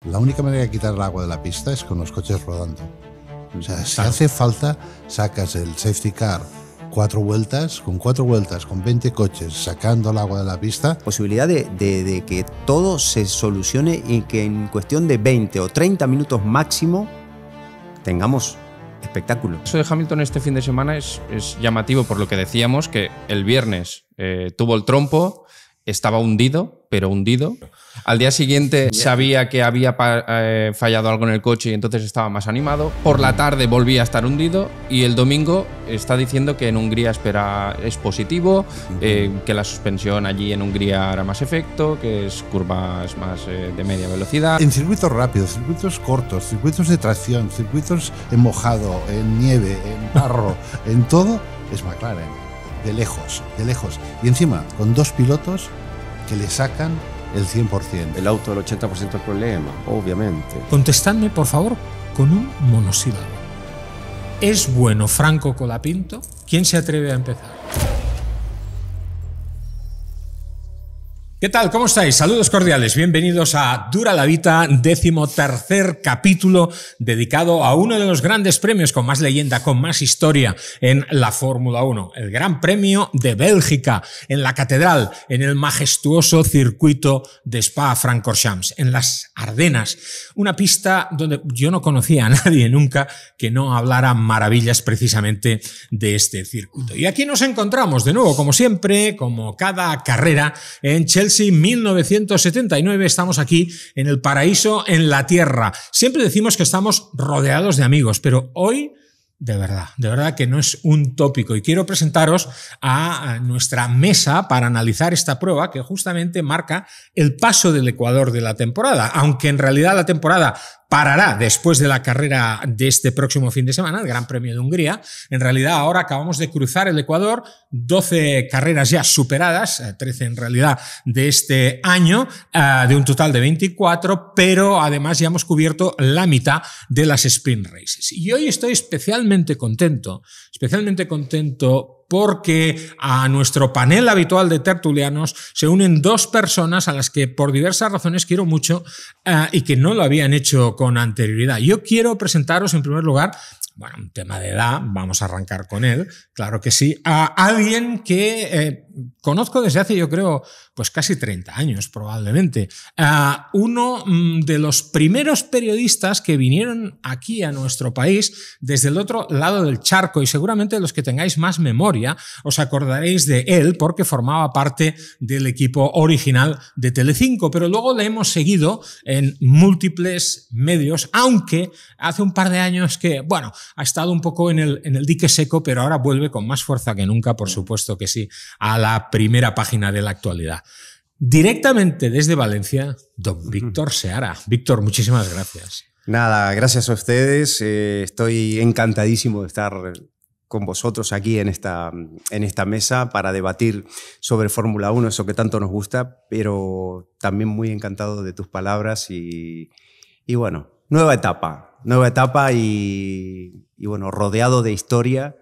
La única manera de quitar el agua de la pista es con los coches rodando. O sea, si hace falta, sacas el safety car 4 vueltas, con 20 coches sacando el agua de la pista. Posibilidad de que todo se solucione y que en cuestión de 20 o 30 minutos máximo tengamos espectáculo. Eso de Hamilton este fin de semana es llamativo por lo que decíamos, que el viernes tuvo el trompo, estaba hundido, pero hundido. Al día siguiente sabía que había fallado algo en el coche y entonces estaba más animado. Por la tarde volvía a estar hundido y el domingo está diciendo que en Hungría es positivo, que la suspensión allí en Hungría hará más efecto, que es curvas más de media velocidad. En circuitos rápidos, circuitos cortos, circuitos de tracción, circuitos en mojado, en nieve, en barro, en todo, es McLaren. De lejos, de lejos. Y encima, con 2 pilotos que le sacan el 100%. El auto del 80% del problema, obviamente. Contestadme, por favor, con un monosílabo. ¿Es bueno Franco Colapinto? ¿Quién se atreve a empezar? ¿Qué tal? ¿Cómo estáis? Saludos cordiales. Bienvenidos a Dura la Vita, 13º capítulo dedicado a uno de los grandes premios con más leyenda, con más historia en la Fórmula 1. El Gran Premio de Bélgica, en la Catedral, en el majestuoso circuito de Spa-Francorchamps, en las Ardenas. Una pista donde yo no conocía a nadie nunca que no hablara maravillas precisamente de este circuito. Y aquí nos encontramos de nuevo, como siempre, como cada carrera, en Chelsea 1979, estamos aquí en el paraíso, en la tierra. Siempre decimos que estamos rodeados de amigos, pero hoy de verdad que no es un tópico y quiero presentaros a nuestra mesa para analizar esta prueba que justamente marca el paso del ecuador de la temporada, aunque en realidad la temporada parará después de la carrera de este próximo fin de semana, el Gran Premio de Hungría. En realidad ahora acabamos de cruzar el Ecuador, 12 carreras ya superadas, 13 en realidad de este año, de un total de 24, pero además ya hemos cubierto la mitad de las sprint races. Y hoy estoy especialmente contento porque a nuestro panel habitual de tertulianos se unen 2 personas a las que por diversas razones quiero mucho y que no lo habían hecho con anterioridad. Yo quiero presentaros en primer lugar, bueno, un tema de edad, vamos a arrancar con él, claro que sí, a alguien que conozco desde hace, yo creo, pues casi 30 años probablemente. Uno de los primeros periodistas que vinieron aquí a nuestro país desde el otro lado del charco, y seguramente los que tengáis más memoria os acordaréis de él porque formaba parte del equipo original de Telecinco, pero luego le hemos seguido en múltiples medios, aunque hace un par de años que, bueno, ha estado un poco en el dique seco, pero ahora vuelve con más fuerza que nunca, por supuesto que sí, a la primera página de la actualidad. Directamente desde Valencia, don Víctor Seara. Víctor, muchísimas gracias. Nada, gracias a ustedes. Estoy encantadísimo de estar con vosotros aquí en esta mesa para debatir sobre Fórmula 1, eso que tanto nos gusta, pero también muy encantado de tus palabras y bueno, nueva etapa y bueno, rodeado de historia,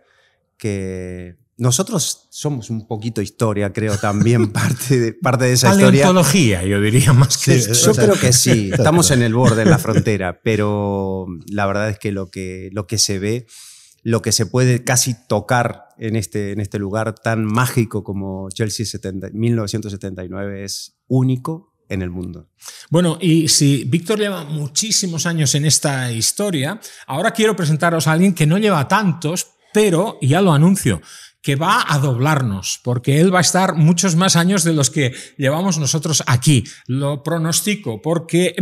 que nosotros somos un poquito historia, creo, también parte de esa historia. Paleontología, yo diría más que sí, yo creo que sí, estamos en el borde, en la frontera, pero la verdad es que lo que se ve, lo que se puede casi tocar en este lugar tan mágico como Chelsea 1979 es único en el mundo. Bueno, y si Víctor lleva muchísimos años en esta historia, ahora quiero presentaros a alguien que no lleva tantos, pero, ya lo anuncio, que va a doblarnos, porque él va a estar muchos más años de los que llevamos nosotros aquí. Lo pronostico, porque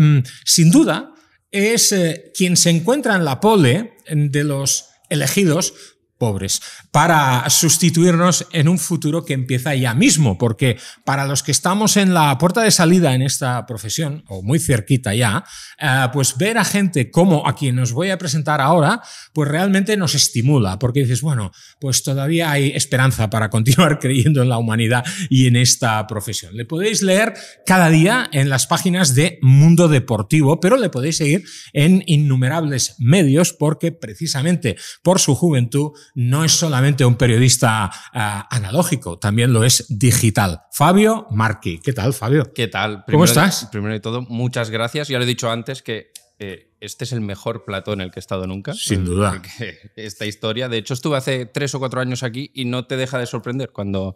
sin duda es quien se encuentra en la pole de los elegidos pobres, para sustituirnos en un futuro que empieza ya mismo, porque para los que estamos en la puerta de salida en esta profesión, o muy cerquita ya, pues ver a gente como a quien os voy a presentar ahora, pues realmente nos estimula, porque dices, bueno, pues todavía hay esperanza para continuar creyendo en la humanidad y en esta profesión. Le podéis leer cada día en las páginas de Mundo Deportivo, pero le podéis seguir en innumerables medios, porque precisamente por su juventud no es solamente un periodista analógico, también lo es digital. Fabio Marchi. ¿Qué tal, Fabio? ¿Qué tal? ¿Cómo estás? Primero de todo, muchas gracias. Ya lo he dicho antes que este es el mejor plató en el que he estado nunca. Sin duda. Porque esta historia, de hecho, estuve hace 3 o 4 años aquí y no te deja de sorprender cuando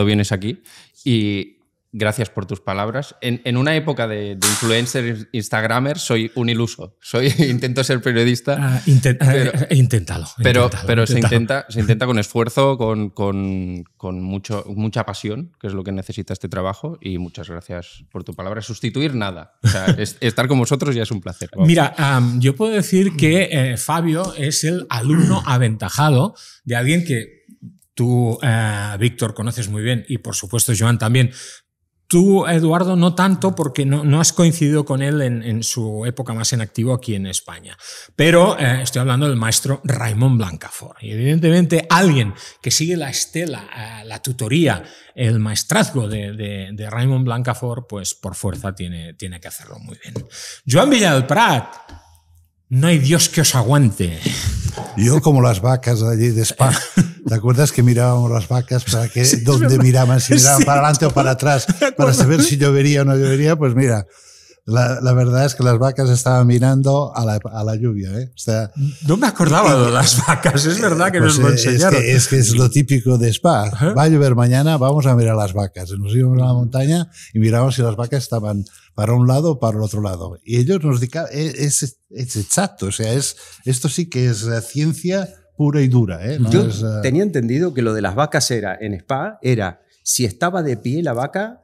vienes aquí. Y gracias por tus palabras. En una época de influencer, instagramer, soy un iluso. Intento ser periodista. Inténtalo. Pero se intenta con esfuerzo, con mucha pasión, que es lo que necesita este trabajo. Y muchas gracias por tu palabra. Sustituir nada. O sea, estar con vosotros ya es un placer. Wow. Mira, yo puedo decir que Fabio es el alumno aventajado de alguien que tú, Víctor, conoces muy bien y por supuesto Joan también. Tú, Eduardo, no tanto porque no has coincidido con él en su época más en activo aquí en España. Pero estoy hablando del maestro Raimon Blancafort. Y evidentemente alguien que sigue la estela, la tutoría, el maestrazgo de Raimon Blancafort, pues por fuerza tiene que hacerlo muy bien. Joan Villalprat, no hay Dios que os aguante. Yo como las vacas allí de Spa. ¿Te acuerdas que mirábamos las vacas para que dónde miraban? Si miraban para adelante o para atrás, para saber si llovería o no llovería. Pues mira, la verdad es que las vacas estaban mirando a la lluvia. O sea, no me acordaba de las vacas, es verdad que pues nos lo enseñaron. Es que es lo típico de Spa. Va a llover mañana, vamos a mirar las vacas. Nos íbamos a la montaña y mirábamos si las vacas estaban para un lado o para el otro lado. Y ellos nos dijeron, es exacto, o sea, esto sí que es ciencia pura y dura. No Yo tenía entendido que lo de las vacas en Spa era si estaba de pie la vaca,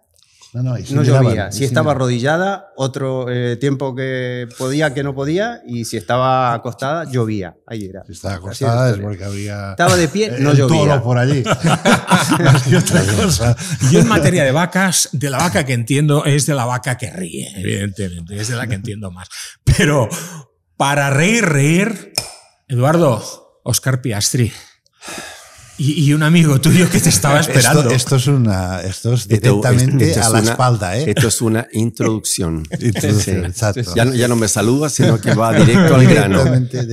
no llovía. Si estaba arrodillada, otro tiempo que podía, que no podía, y si estaba acostada, llovía. Ahí era. Si estaba acostada es porque había... Estaba de pie, no llovía. Toro por allí. Más que otra cosa. Yo en materia de vacas, de la vaca que entiendo es de la vaca que ríe, evidentemente. Es de la que entiendo más. Pero para reír, Eduardo, Óscar Piastri. Y un amigo tuyo que te estaba esperando. Esto es directamente a la espalda. Esto es una introducción. Exacto. Ya no me saluda, sino que va directo al grano. Directamente a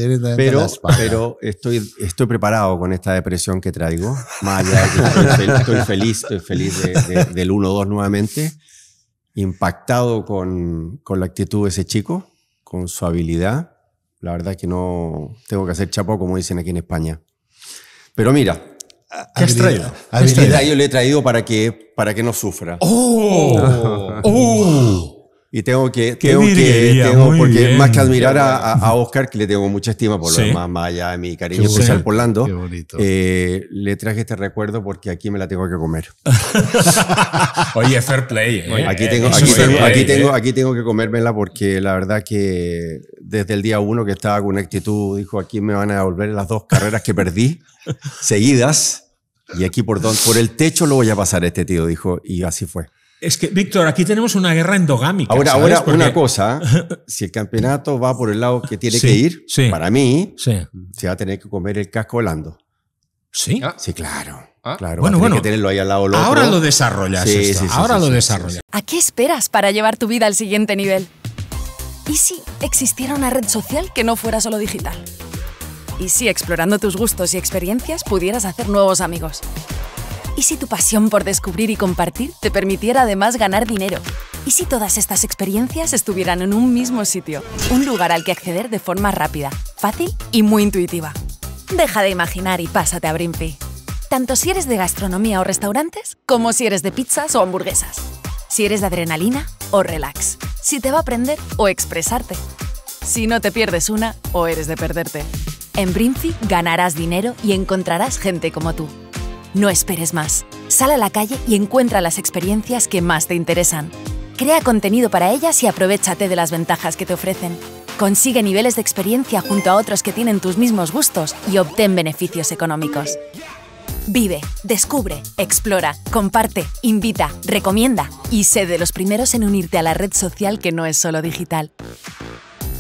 la espalda. Pero estoy preparado con esta depresión que traigo. Más allá de que estoy feliz del 1-2 nuevamente. Impactado con la actitud de ese chico, con su habilidad. La verdad es que no tengo que hacer chapo, como dicen aquí en España. Pero mira, ¿qué has traído? Yo le he traído para que no sufra. Y porque más que admirar a Óscar, que le tengo mucha estima por lo demás, más allá de mi cariño especial por Lando, le traje este recuerdo porque aquí me la tengo que comer. Oye, fair play. Aquí tengo que comérmela porque la verdad que desde el día 1 que estaba con una actitud, dijo, aquí me van a devolver las 2 carreras que perdí seguidas y aquí por el techo lo voy a pasar este tío, dijo, y así fue. Es que, Víctor, aquí tenemos una guerra endogámica. Ahora una cosa, si el campeonato va por el lado que tiene que ir, para mí, se va a tener que comer el casco Lando. ¿Sí? Sí, claro. Claro, bueno. Que tenerlo ahí al lado. Ahora lo desarrollas. Ahora lo desarrollas. ¿A qué esperas para llevar tu vida al siguiente nivel? ¿Y si existiera una red social que no fuera solo digital? ¿Y si explorando tus gustos y experiencias pudieras hacer nuevos amigos? ¿Y si tu pasión por descubrir y compartir te permitiera además ganar dinero? ¿Y si todas estas experiencias estuvieran en un mismo sitio? Un lugar al que acceder de forma rápida, fácil y muy intuitiva. Deja de imaginar y pásate a Brimpy. Tanto si eres de gastronomía o restaurantes, como si eres de pizzas o hamburguesas. Si eres de adrenalina o relax. Si te va a aprender o expresarte. Si no te pierdes una o eres de perderte. En Brimpy ganarás dinero y encontrarás gente como tú. No esperes más. Sal a la calle y encuentra las experiencias que más te interesan. Crea contenido para ellas y aprovéchate de las ventajas que te ofrecen. Consigue niveles de experiencia junto a otros que tienen tus mismos gustos y obtén beneficios económicos. Vive, descubre, explora, comparte, invita, recomienda y sé de los primeros en unirte a la red social que no es solo digital.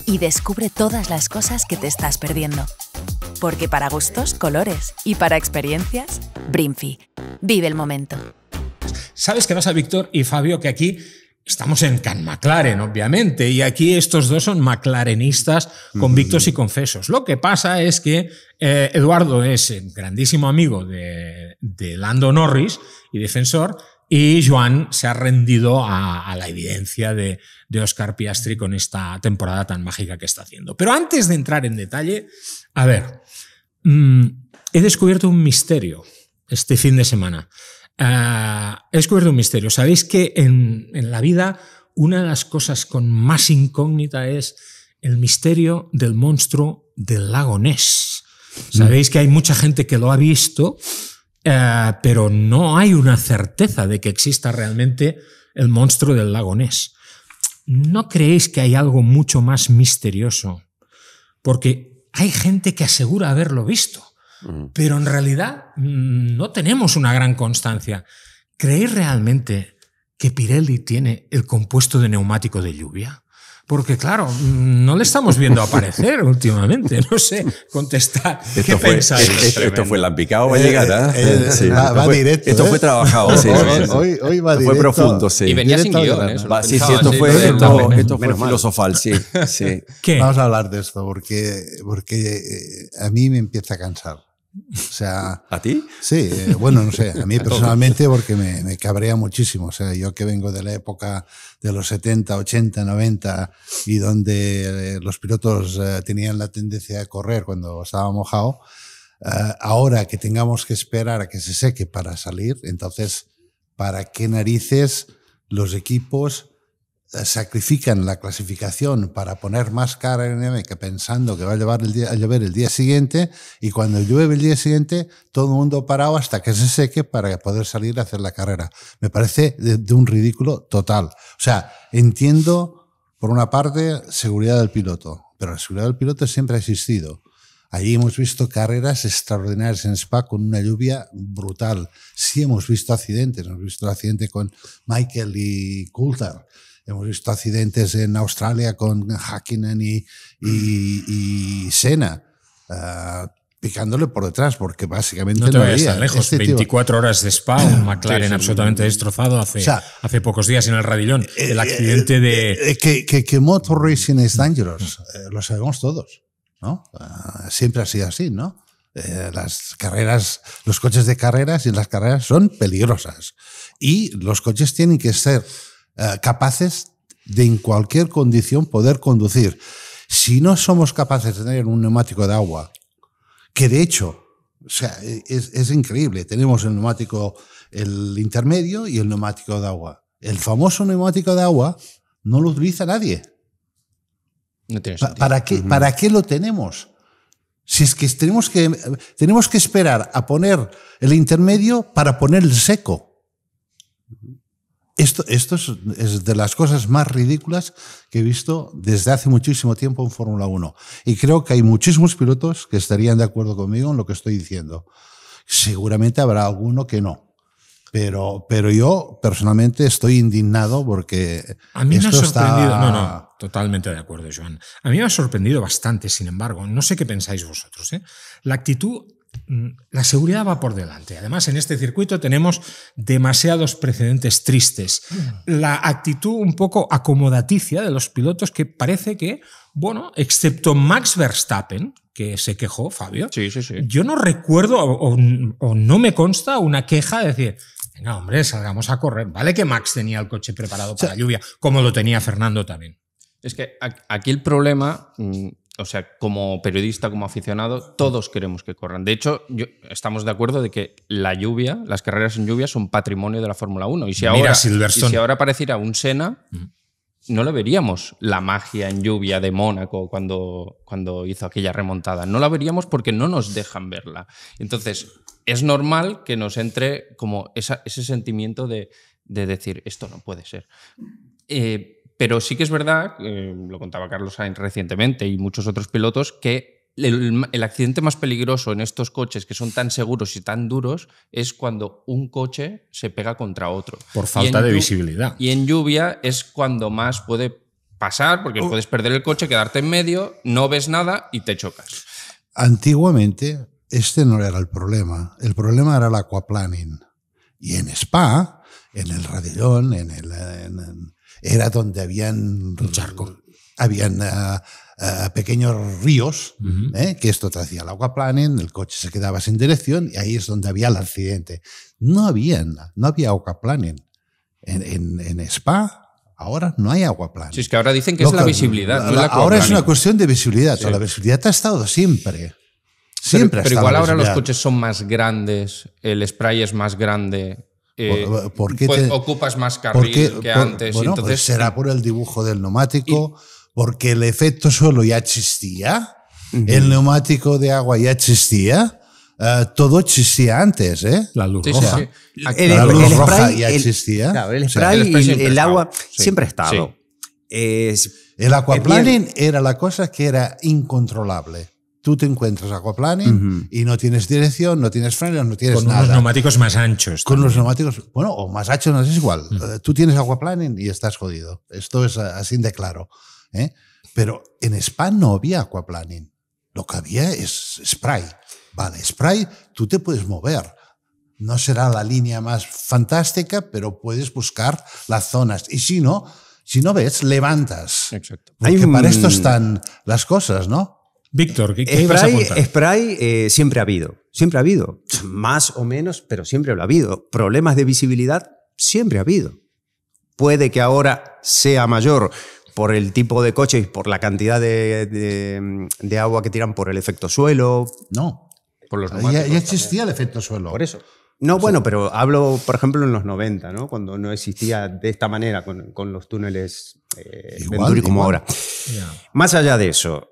Y descubre todas las cosas que te estás perdiendo. Porque para gustos, colores y para experiencias, Brimpy. Vive el momento. ¿Sabes qué pasa, Víctor y Fabio? Que aquí estamos en Can McLaren, obviamente, y aquí estos dos son McLarenistas convictos y confesos. Lo que pasa es que Eduardo es grandísimo amigo de Lando Norris y defensor, y Joan se ha rendido a la evidencia de Oscar Piastri con esta temporada tan mágica que está haciendo. Pero antes de entrar en detalle, a ver, he descubierto un misterio este fin de semana. He descubierto un misterio. Sabéis que en la vida una de las cosas con más incógnita es el misterio del monstruo del lago Ness. Sabéis que hay mucha gente que lo ha visto, pero no hay una certeza de que exista realmente el monstruo del lago Ness. ¿No creéis que hay algo mucho más misterioso? Porque hay gente que asegura haberlo visto. Pero en realidad no tenemos una gran constancia. ¿Creéis realmente que Pirelli tiene el compuesto de neumático de lluvia? Porque claro, no le estamos viendo aparecer últimamente. No sé, contestar. ¿Qué pensáis? Esto fue lampicado, va a llegar. Sí. Va directo. Esto fue trabajado. Sí, hoy va directo. Fue profundo, sí. Y venía sin guión. Sí, esto fue filosofal, sí. ¿Qué? Vamos a hablar de esto porque a mí me empieza a cansar. O sea, ¿A ti? Sí, bueno, no sé, a mí personalmente porque me cabrea muchísimo. O sea, yo que vengo de la época de los 70, 80, 90 y donde los pilotos tenían la tendencia de correr cuando estaba mojado, ahora que tengamos que esperar a que se seque para salir, entonces, ¿para qué narices los equipos sacrifican la clasificación para poner más cara aerodinámica pensando que va a llover el día siguiente, y cuando llueve el día siguiente todo el mundo parado hasta que se seque para poder salir a hacer la carrera? Me parece de un ridículo total. O sea, entiendo por una parte seguridad del piloto, pero la seguridad del piloto siempre ha existido. Allí hemos visto carreras extraordinarias en Spa con una lluvia brutal. Sí hemos visto accidentes, hemos visto el accidente con Michael y Coulthard. Hemos visto accidentes en Australia con Häkkinen y Senna, picándole por detrás, porque básicamente no te vayas había. tan lejos. 24 horas de Spa, un McLaren absolutamente destrozado hace pocos días en el Radillón. El accidente de... Que Motor Racing es dangerous, lo sabemos todos, ¿no? Siempre ha sido así, ¿no? Las carreras, los coches de carreras y las carreras son peligrosas. Y los coches tienen que ser capaces de en cualquier condición poder conducir. Si no somos capaces de tener un neumático de agua, que de hecho, o sea, es increíble, tenemos el neumático, el intermedio y el neumático de agua. El famoso neumático de agua no lo utiliza nadie. No tiene sentido. ¿Para qué lo tenemos? Si es que tenemos que esperar a poner el intermedio para poner el seco. Esto es de las cosas más ridículas que he visto desde hace muchísimo tiempo en Fórmula 1. Y creo que hay muchísimos pilotos que estarían de acuerdo conmigo en lo que estoy diciendo. Seguramente habrá alguno que no. Pero yo personalmente estoy indignado porque a mí me ha sorprendido. No, totalmente de acuerdo, Joan. A mí me ha sorprendido bastante, sin embargo. No sé qué pensáis vosotros, ¿eh? La actitud... La seguridad va por delante. Además, en este circuito tenemos demasiados precedentes tristes. La actitud un poco acomodaticia de los pilotos que parece que, bueno, excepto Max Verstappen, que se quejó, Fabio, sí. Yo no recuerdo o no me consta una queja de decir, venga, hombre, salgamos a correr. Vale que Max tenía el coche preparado para la lluvia, como lo tenía Fernando también. Es que aquí el problema... O sea, como periodista, como aficionado, todos queremos que corran. De hecho, estamos de acuerdo de que la lluvia, las carreras en lluvia son patrimonio de la Fórmula 1. Y si ahora apareciera un Senna, no le veríamos la magia en lluvia de Mónaco cuando hizo aquella remontada. No la veríamos porque no nos dejan verla. Entonces, es normal que nos entre como ese sentimiento de decir, esto no puede ser. Pero sí que es verdad, lo contaba Carlos Sainz recientemente y muchos otros pilotos, que el accidente más peligroso en estos coches que son tan seguros y tan duros es cuando un coche se pega contra otro. Por falta de visibilidad. Y en lluvia es cuando más puede pasar, porque puedes perder el coche, quedarte en medio, no ves nada y te chocas. Antiguamente este no era el problema. El problema era el aquaplaning. Y en Spa, en el Radillón, era donde habían un charco. Habían pequeños ríos, que esto te hacía el aquaplaning, el coche se quedaba sin dirección y ahí es donde había el accidente. No había aquaplaning. En Spa ahora no hay aquaplaning. Sí, es que ahora dicen que es la visibilidad. No ahora es una cuestión de visibilidad. Sí. La visibilidad ha estado siempre. Siempre pero igual ahora los coches son más grandes, el spray es más grande. Ocupas más carril que antes. Bueno, entonces, pues será por el dibujo del neumático, porque el efecto suelo ya existía, el neumático de agua ya existía, todo existía antes, ¿eh? La luz roja. Sí. La luz roja ya existía. Claro, el spray y el agua siempre ha estado. Sí. El aquaplaning era la cosa que era incontrolable. Tú te encuentras aquaplaning y no tienes dirección, no tienes frenos, no tienes nada. Con unos neumáticos más anchos. Con unos neumáticos, bueno, o más anchos, no es igual. Tú tienes aquaplaning y estás jodido. Esto es así de claro. Pero en Spa no había aquaplaning. Lo que había es spray. Vale, spray, tú te puedes mover. No será la línea más fantástica, pero puedes buscar las zonas. Y si no ves, levantas. Exacto. Porque para esto están las cosas, ¿no? Víctor, ¿qué ibas a apuntar? Spray siempre ha habido, más o menos, pero siempre lo ha habido. Problemas de visibilidad siempre ha habido. Puede que ahora sea mayor por el tipo de coche y por la cantidad de agua que tiran por el efecto suelo. No, por los ya existía el efecto suelo. Por eso. No, bueno, pero hablo, por ejemplo, en los 90, ¿no? Cuando no existía de esta manera con los túneles Venturi como ahora. Yeah. Más allá de eso,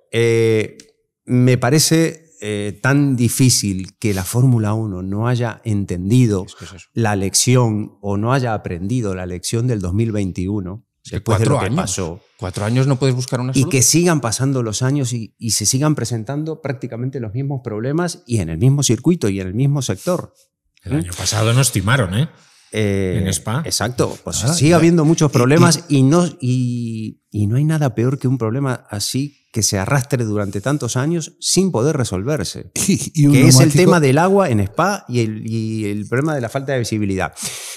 me parece tan difícil que la Fórmula 1 no haya entendido la lección o no haya aprendido la lección del 2021 después de lo que pasó. 4 años no puedes buscar una solución. Y que sigan pasando los años y se sigan presentando prácticamente los mismos problemas y en el mismo circuito y en el mismo sector. El año pasado nos timaron, en Spa. Exacto. Pues sigue habiendo muchos problemas y no hay nada peor que un problema así que se arrastre durante tantos años sin poder resolverse. Que es el tema del agua en Spa y el problema de la falta de visibilidad.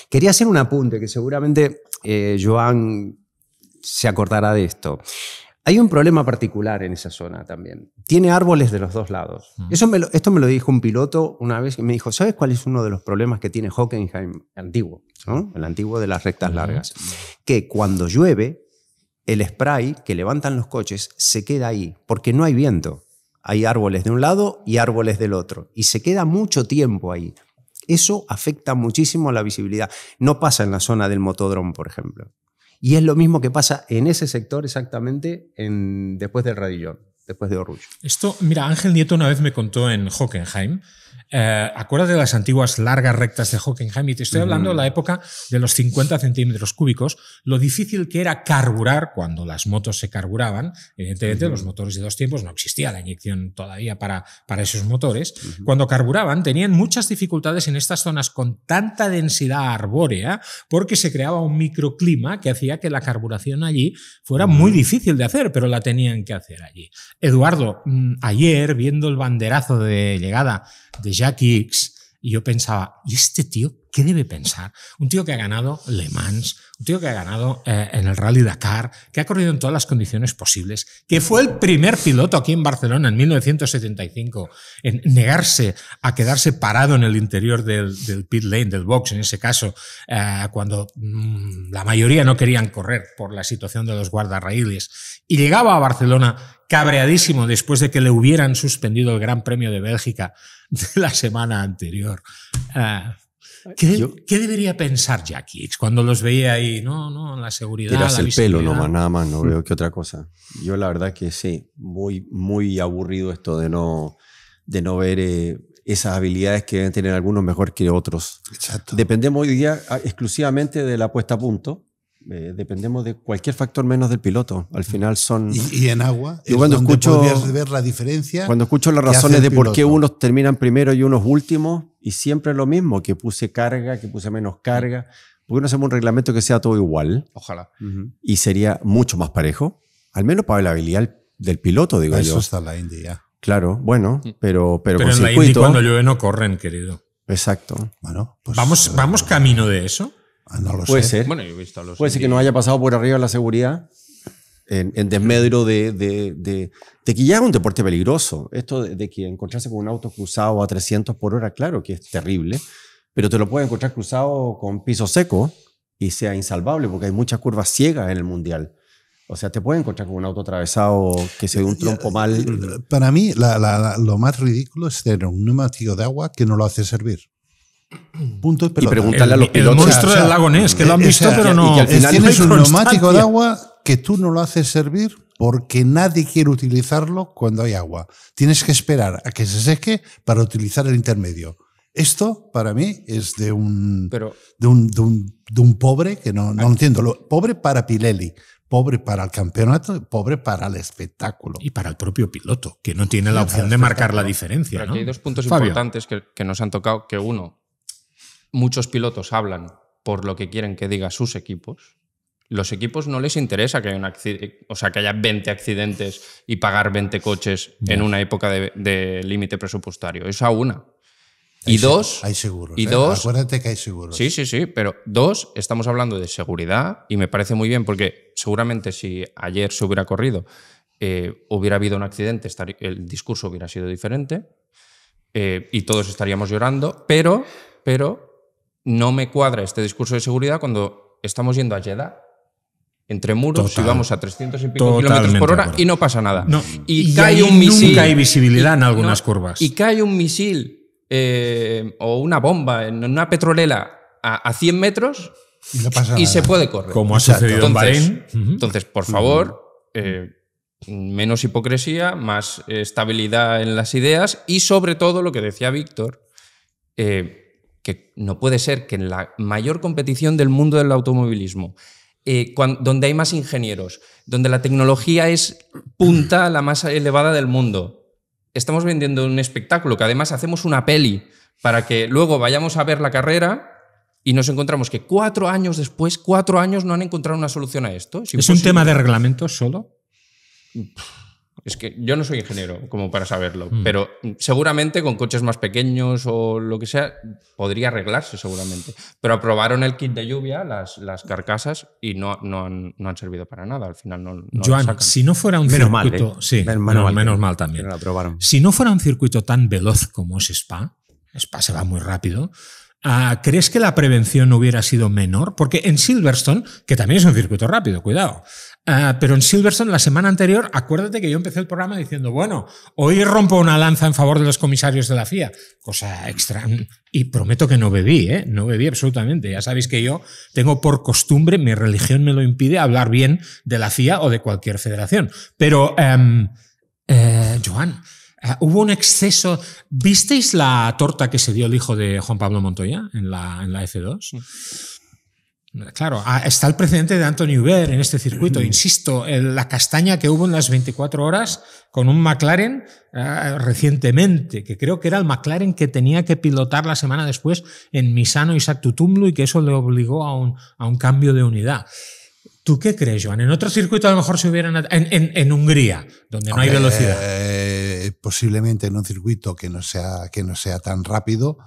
Quería hacer un apunte que seguramente Joan se acordará de esto. Hay un problema particular en esa zona también. Tiene árboles de los dos lados. Esto me lo dijo un piloto una vez que me dijo, ¿sabes cuál es uno de los problemas que tiene Hockenheim antiguo? ¿No? El antiguo de las rectas largas. Que cuando llueve, el spray que levantan los coches se queda ahí, porque no hay viento. Hay árboles de un lado y árboles del otro. Y se queda mucho tiempo ahí. Eso afecta muchísimo a la visibilidad. No pasa en la zona del motódromo, por ejemplo. Y es lo mismo que pasa en ese sector exactamente después del Radillón, después de Orrullo. Esto, mira, Ángel Nieto una vez me contó en Hockenheim. Acuérdate de las antiguas largas rectas de Hockenheim y te estoy hablando de la época de los 50 centímetros cúbicos, lo difícil que era carburar cuando las motos se carburaban. Evidentemente los motores de 2 tiempos, no existía la inyección todavía para esos motores. Cuando carburaban tenían muchas dificultades en estas zonas con tanta densidad arbórea porque se creaba un microclima que hacía que la carburación allí fuera muy difícil de hacer, pero la tenían que hacer allí. Eduardo, ayer viendo el banderazo de llegada de Jack Hicks, y yo pensaba, ¿y este tío qué debe pensar? Un tío que ha ganado Le Mans, un tío que ha ganado en el Rally Dakar, que ha corrido en todas las condiciones posibles, que fue el primer piloto aquí en Barcelona en 1975 en negarse a quedarse parado en el interior del pit lane, del box en ese caso, cuando la mayoría no querían correr por la situación de los guardarraíles, y llegaba a Barcelona cabreadísimo después de que le hubieran suspendido el Gran Premio de Bélgica de la semana anterior. ¿Qué debería pensar Jack Hicks cuando los veía ahí? No, la seguridad, tiras la el visibilidad. pelo nomás, nada más, no veo que otra cosa. Yo la verdad que sí, muy aburrido esto de no ver esas habilidades que deben tener algunos mejor que otros. Exacto. Dependemos hoy día exclusivamente de la puesta a punto. Dependemos de cualquier factor menos del piloto. Al final son... Y en agua yo cuando podrías ver la diferencia. Cuando escucho las razones de por qué unos terminan primero y unos últimos, y siempre es lo mismo, que puse carga, que puse menos carga. ¿Por qué no hacemos un reglamento que sea todo igual? Ojalá. Y sería mucho más parejo. Al menos para la habilidad del piloto, digo yo. Eso está la India. Claro, bueno, pero con en la Indy cuando llueve no corren, querido. Exacto. Bueno, pues, ¿Vamos camino de eso? No lo Puede sé. ser. Bueno, yo he visto a los Puede ser que nos haya pasado por arriba la seguridad en desmedro de que ya es un deporte peligroso. Esto de que encontrarse con un auto cruzado a 300 por hora, claro que es terrible, pero te lo puedes encontrar cruzado con piso seco y sea insalvable porque hay muchas curvas ciegas en el Mundial. O sea, te puedes encontrar con un auto atravesado que se ve un trompo mal. Para mí, lo más ridículo es tener un neumático de agua que no lo hace servir. Punto y pelota. Y preguntarle a los El pilotos. monstruo del lago Ness, que lo han visto, pero no. y que al final tienes no hay un neumático constancia. de agua que tú no lo haces servir porque nadie quiere utilizarlo cuando hay agua. Tienes que esperar a que se seque para utilizar el intermedio. Esto, para mí, es de un pobre que no entiendo. Pobre para Pirelli, pobre para el campeonato, pobre para el espectáculo. Y para el propio piloto, que no tiene la opción de marcar la diferencia. Pero ¿no? aquí hay dos puntos Fabio. importantes que nos han tocado. Que uno, muchos pilotos hablan por lo que quieren que diga sus equipos. Los equipos no les interesa que haya 20 accidentes y pagar 20 coches en una época de límite presupuestario. Esa una. Y dos... Hay seguros. Y dos... Acuérdate que hay seguros. Sí, pero dos, estamos hablando de seguridad y me parece muy bien porque seguramente si ayer se hubiera corrido, hubiera habido un accidente, el discurso hubiera sido diferente y todos estaríamos llorando, pero no me cuadra este discurso de seguridad cuando estamos yendo a Jeddah entre muros y vamos a 300 y pico kilómetros por hora y no pasa nada. No. Y cae un misil. Nunca hay visibilidad en algunas curvas. Y cae un misil o una bomba en una petrolera a 100 metros Y no pasa y nada. se puede correr. Como ha sucedido en Bahrein. Entonces, por favor, menos hipocresía, más estabilidad en las ideas y sobre todo lo que decía Víctor, que no puede ser que en la mayor competición del mundo del automovilismo, donde hay más ingenieros, donde la tecnología es punta, la más elevada del mundo, estamos vendiendo un espectáculo que además hacemos una peli para que luego vayamos a ver la carrera y nos encontramos que 4 años después, 4 años no han encontrado una solución a esto. ¿Es un tema de reglamento solo? Es que yo no soy ingeniero como para saberlo, pero seguramente con coches más pequeños o lo que sea podría arreglarse seguramente. Pero aprobaron el kit de lluvia, las carcasas, y no han servido para nada. Al final no Joan, lo sacan. si no fuera un Menos mal, circuito... Sí, Menos mal también. Que no la aprobaron. Si no fuera un circuito tan veloz como es Spa se va muy rápido, ¿crees que la prevención hubiera sido menor? Porque en Silverstone, que también es un circuito rápido, cuidado, pero en Silverstone la semana anterior, acuérdate que yo empecé el programa diciendo, bueno, hoy rompo una lanza en favor de los comisarios de la FIA, cosa extra, y prometo que no bebí absolutamente. Ya sabéis que yo tengo por costumbre, mi religión me lo impide, hablar bien de la FIA o de cualquier federación. Pero, Joan, hubo un exceso. ¿Visteis la torta que se dio el hijo de Juan Pablo Montoya en la F2? Claro, está el precedente de Anthony Hubert en este circuito. Insisto, la castaña que hubo en las 24 horas con un McLaren recientemente, que creo que era el McLaren que tenía que pilotar la semana después en Misano y Saktutumlu y que eso le obligó a un cambio de unidad. ¿Tú qué crees, Joan? ¿En otro circuito a lo mejor se hubieran... En Hungría, donde no hay velocidad? Posiblemente en un circuito que no sea tan rápido,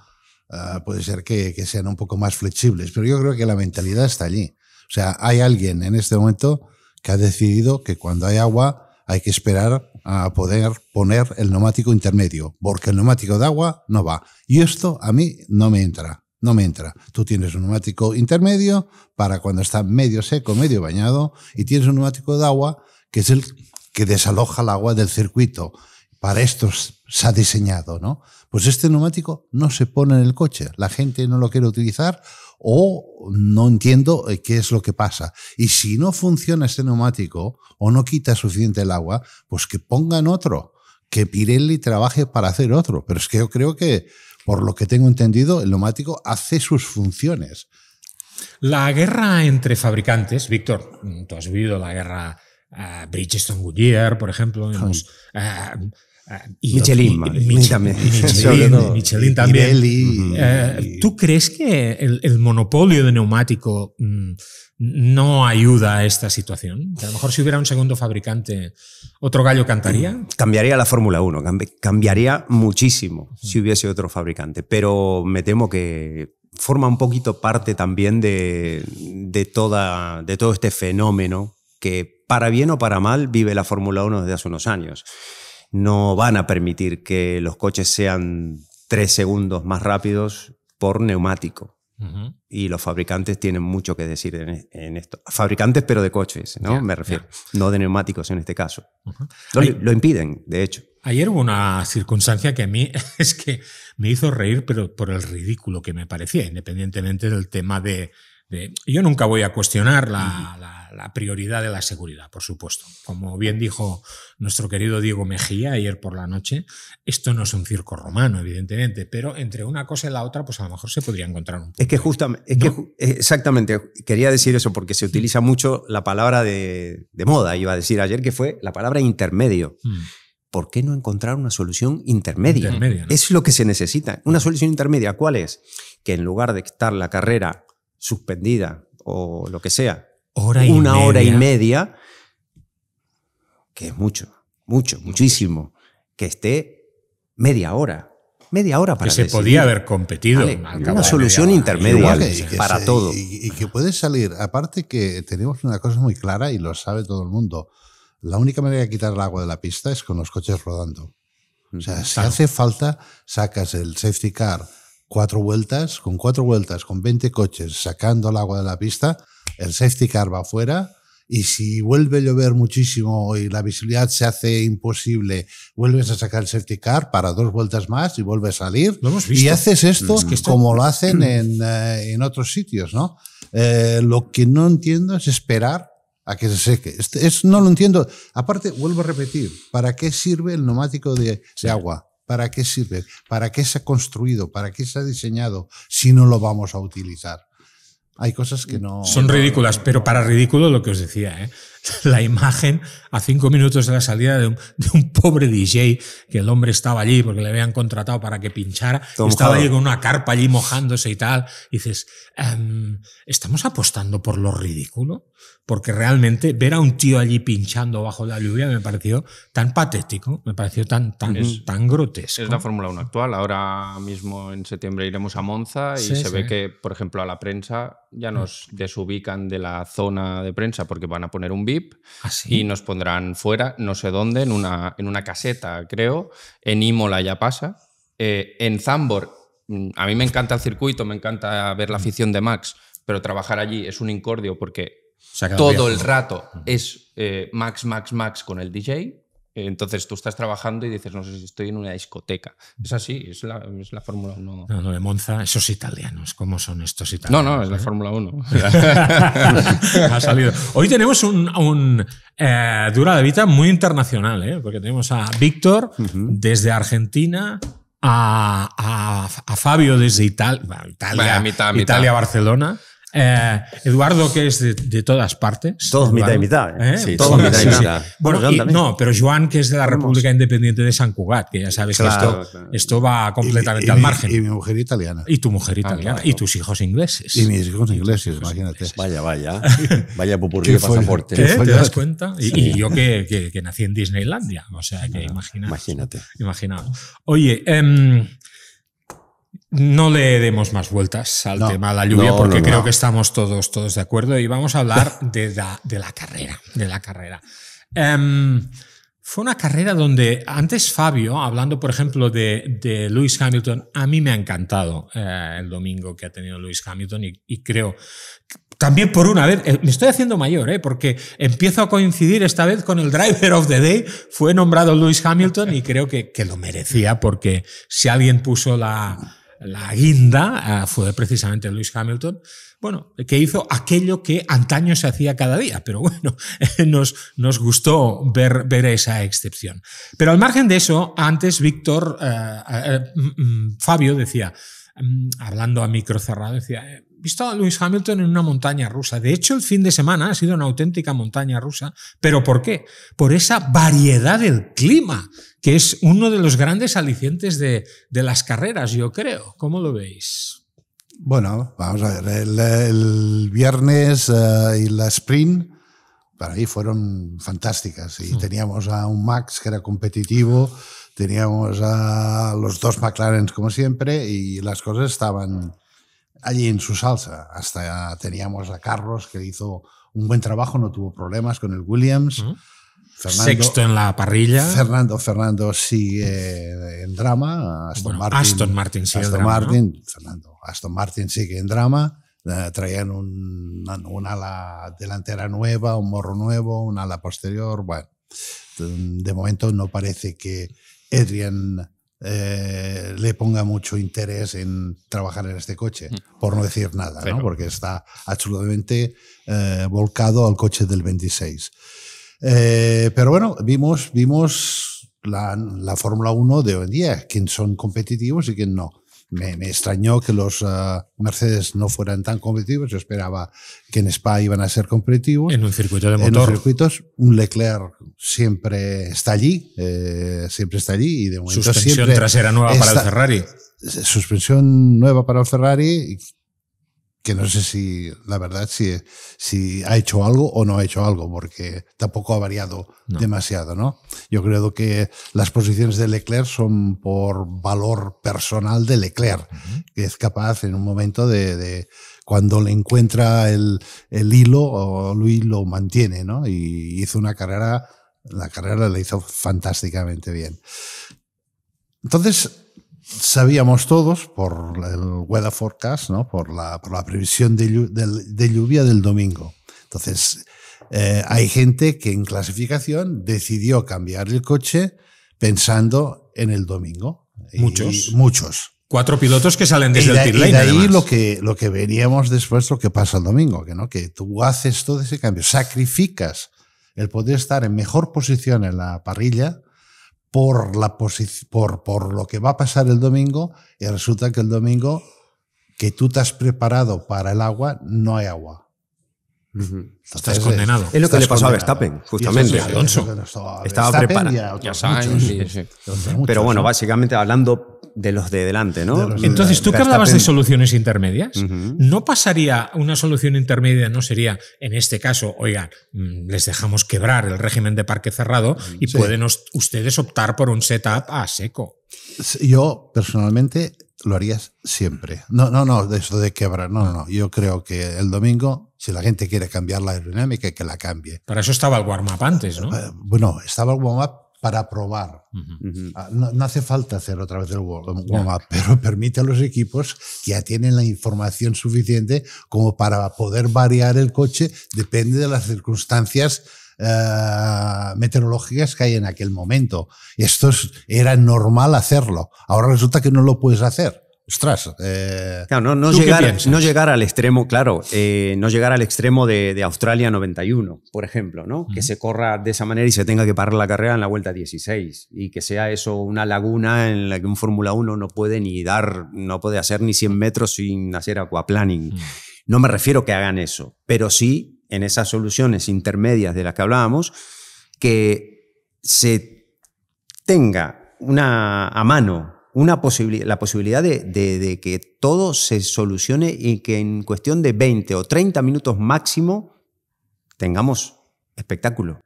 puede ser que sean un poco más flexibles, pero yo creo que la mentalidad está allí. O sea, hay alguien en este momento que ha decidido que cuando hay agua hay que esperar a poder poner el neumático intermedio, porque el neumático de agua no va. Y esto a mí no me entra. No me entra. Tú tienes un neumático intermedio para cuando está medio seco, medio bañado, y tienes un neumático de agua que es el que desaloja el agua del circuito. Para esto se ha diseñado, ¿no? Pues este neumático no se pone en el coche. La gente no lo quiere utilizar o no entiendo qué es lo que pasa. Y si no funciona este neumático o no quita suficiente el agua, pues que pongan otro, que Pirelli trabaje para hacer otro. Pero es que yo creo que, por lo que tengo entendido, el neumático hace sus funciones. La guerra entre fabricantes, Víctor, tú has vivido la guerra Bridgestone-Goodyear, por ejemplo, Michelin también. Michelin también. Pirelli, ¿Tú crees que el monopolio de neumático no ayuda a esta situación? Que a lo mejor si hubiera un segundo fabricante, ¿otro gallo cantaría? Cambiaría la Fórmula 1, cambiaría muchísimo si hubiese otro fabricante, pero me temo que forma un poquito parte también de todo este fenómeno que, para bien o para mal, vive la Fórmula 1 desde hace unos años. No van a permitir que los coches sean 3 segundos más rápidos por neumático. Y los fabricantes tienen mucho que decir en esto. Fabricantes, pero de coches, ¿no? Me refiero. No de neumáticos en este caso. Lo impiden, de hecho. Ayer hubo una circunstancia que a mí es que me hizo reír, pero por el ridículo que me parecía, independientemente del tema de yo nunca voy a cuestionar la prioridad de la seguridad, por supuesto. Como bien dijo nuestro querido Diego Mejía ayer por la noche, esto no es un circo romano, evidentemente, pero entre una cosa y la otra, pues a lo mejor se podría encontrar un punto. Es que justamente, exactamente, quería decir eso porque se utiliza mucho la palabra de moda, iba a decir ayer, que fue la palabra intermedio. ¿Por qué no encontrar una solución intermedia? ¿No? Eso es lo que se necesita. Una solución intermedia, ¿cuál es? Que en lugar de estar la carrera suspendida o lo que sea, una hora y media, que es muchísimo, que esté media hora para que se podía haber competido. Vale, una solución intermedia para todo. Y que puede salir, aparte que tenemos una cosa muy clara y lo sabe todo el mundo, la única manera de quitar el agua de la pista es con los coches rodando. O sea, si hace falta, sacas el safety car 4 vueltas, con 20 coches sacando el agua de la pista, el safety car va afuera y si vuelve a llover muchísimo y la visibilidad se hace imposible, vuelves a sacar el safety car para 2 vueltas más y vuelve a salir. Lo hemos visto. Y haces esto como lo hacen en otros sitios, ¿no? Lo que no entiendo es esperar a que se seque. No lo entiendo. Aparte, vuelvo a repetir, ¿para qué sirve el neumático de agua? ¿Para qué sirve? ¿Para qué se ha construido? ¿Para qué se ha diseñado si no lo vamos a utilizar? Hay cosas que no... Son ridículas, pero para ridículo lo que os decía, ¿eh? La imagen a 5 minutos de la salida de un pobre DJ, que el hombre estaba allí porque le habían contratado para que pinchara, estaba allí con una carpa allí mojándose y tal. Y dices, ¿estamos apostando por lo ridículo? Porque realmente ver a un tío allí pinchando bajo la lluvia me pareció tan patético, me pareció tan grotesco. Es la Fórmula 1 actual. Ahora mismo en septiembre iremos a Monza y se ve que, por ejemplo, a la prensa ya nos desubican de la zona de prensa porque van a poner un VIP y nos pondrán fuera, no sé dónde, en una caseta, creo. En Imola ya pasa. En Zandvoort, a mí me encanta el circuito, me encanta ver la afición de Max, pero trabajar allí es un incordio porque todo el rato es Max con el DJ. Entonces tú estás trabajando y dices, no sé si estoy en una discoteca. Es así, es la Fórmula 1. No, de Monza, esos italianos, ¿cómo son estos italianos? No, es la Fórmula 1. Ha salido. Hoy tenemos un Dura la Vita muy internacional, ¿eh? Porque tenemos a Víctor desde Argentina, a Fabio desde Italia, Barcelona. Eduardo, que es de todas partes. Todos Eduardo, mitad y mitad. Sí, todos mitad y mitad. Bueno, pero Joan, que es de la República Independiente de Sant Cugat, que ya sabes que esto va completamente al margen. Y mi mujer italiana. Y tu mujer italiana. Claro. Y tus hijos ingleses. Y mis hijos ingleses, imagínate. Vaya popurrí de pasaporte. ¿Te das cuenta? Sí. Y yo que nací en Disneylandia. O sea, que imagínate. Oye, no le demos más vueltas al tema de la lluvia porque creo que estamos todos de acuerdo y vamos a hablar de la carrera. Fue una carrera donde antes Fabio, hablando por ejemplo de Lewis Hamilton, a mí me ha encantado el domingo que ha tenido Lewis Hamilton y creo también por una vez, me estoy haciendo mayor, porque empiezo a coincidir esta vez con el Driver of the Day, fue nombrado Lewis Hamilton y creo que lo merecía porque si alguien puso la guinda fue precisamente Lewis Hamilton, bueno, que hizo aquello que antaño se hacía cada día, pero bueno, nos gustó ver esa excepción. Pero al margen de eso, antes Fabio decía, hablando a micro cerrado, decía, he visto a Lewis Hamilton en una montaña rusa. De hecho, el fin de semana ha sido una auténtica montaña rusa. ¿Pero por qué? Por esa variedad del clima, que es uno de los grandes alicientes de las carreras, yo creo. ¿Cómo lo veis? Bueno, vamos a ver. El viernes y la sprint para mí fueron fantásticas. Y teníamos a un Max que era competitivo, teníamos a los 2 McLaren como siempre y las cosas estaban allí en su salsa. Hasta teníamos a Carlos, que hizo un buen trabajo, no tuvo problemas con el Williams. Fernando, sexto en la parrilla. Fernando sigue en drama. Aston Martin sigue en drama. Traían un ala delantera nueva, un morro nuevo, un ala posterior. Bueno, de momento no parece que Adrian le ponga mucho interés en trabajar en este coche, por no decir nada, ¿no? Porque está absolutamente volcado al coche del 26. Pero bueno, vimos la Fórmula 1 de hoy en día, quién son competitivos y quién no. Me extrañó que los Mercedes no fueran tan competitivos. Yo esperaba que en Spa iban a ser competitivos. En un circuito de motor. En los circuitos, un Leclerc siempre está allí, y de momento suspensión trasera nueva para el Ferrari. Suspensión nueva para el Ferrari, que no sé si, la verdad, si ha hecho algo o no ha hecho algo, porque tampoco ha variado demasiado, ¿no? Yo creo que las posiciones de Leclerc son por valor personal de Leclerc, que es capaz en un momento de cuando le encuentra el hilo, Luis lo mantiene, ¿no? Y hizo una carrera, la carrera la hizo fantásticamente bien. Entonces, sabíamos todos por el weather forecast, ¿no? por la previsión de lluvia del domingo. Entonces, hay gente que en clasificación decidió cambiar el coche pensando en el domingo. Muchos. 4 pilotos que salen desde el pit lane. Y de ahí lo que veríamos después, lo que pasa el domingo, que tú haces todo ese cambio, sacrificas el poder estar en mejor posición en la parrilla por lo que va a pasar el domingo, y resulta que el domingo que tú te has preparado para el agua, no hay agua. Entonces, estás condenado. Es lo que le pasó a Verstappen, justamente. Alonso. Estaba preparado. Pero bueno, básicamente hablando de los de delante, ¿no? Entonces, tú que hablabas de soluciones intermedias, ¿no pasaría una solución intermedia? ¿No sería, en este caso, oigan, les dejamos quebrar el régimen de parque cerrado y pueden ustedes optar por un setup a seco? Yo, personalmente, lo haría siempre. No, de eso de quebrar, no. Yo creo que el domingo, si la gente quiere cambiar la aerodinámica, que la cambie. Para eso estaba el warm-up antes, ¿no? Bueno, estaba el warm-up para probar. No hace falta hacer otra vez el warm-up, pero permite a los equipos que ya tienen la información suficiente como para poder variar el coche, depende de las circunstancias meteorológicas que hay en aquel momento. Y esto era normal hacerlo. Ahora resulta que no lo puedes hacer. Ostras. Claro, no llegar al extremo, no llegar al extremo de Australia 91, por ejemplo, ¿no? Que se corra de esa manera y se tenga que parar la carrera en la vuelta 16 y que sea eso una laguna en la que un Fórmula 1 no puede hacer ni 100 metros sin hacer aquaplaning. No me refiero que hagan eso, pero sí en esas soluciones intermedias de las que hablábamos, que se tenga a mano la posibilidad de que todo se solucione y que en cuestión de 20 o 30 minutos máximo tengamos espectáculo.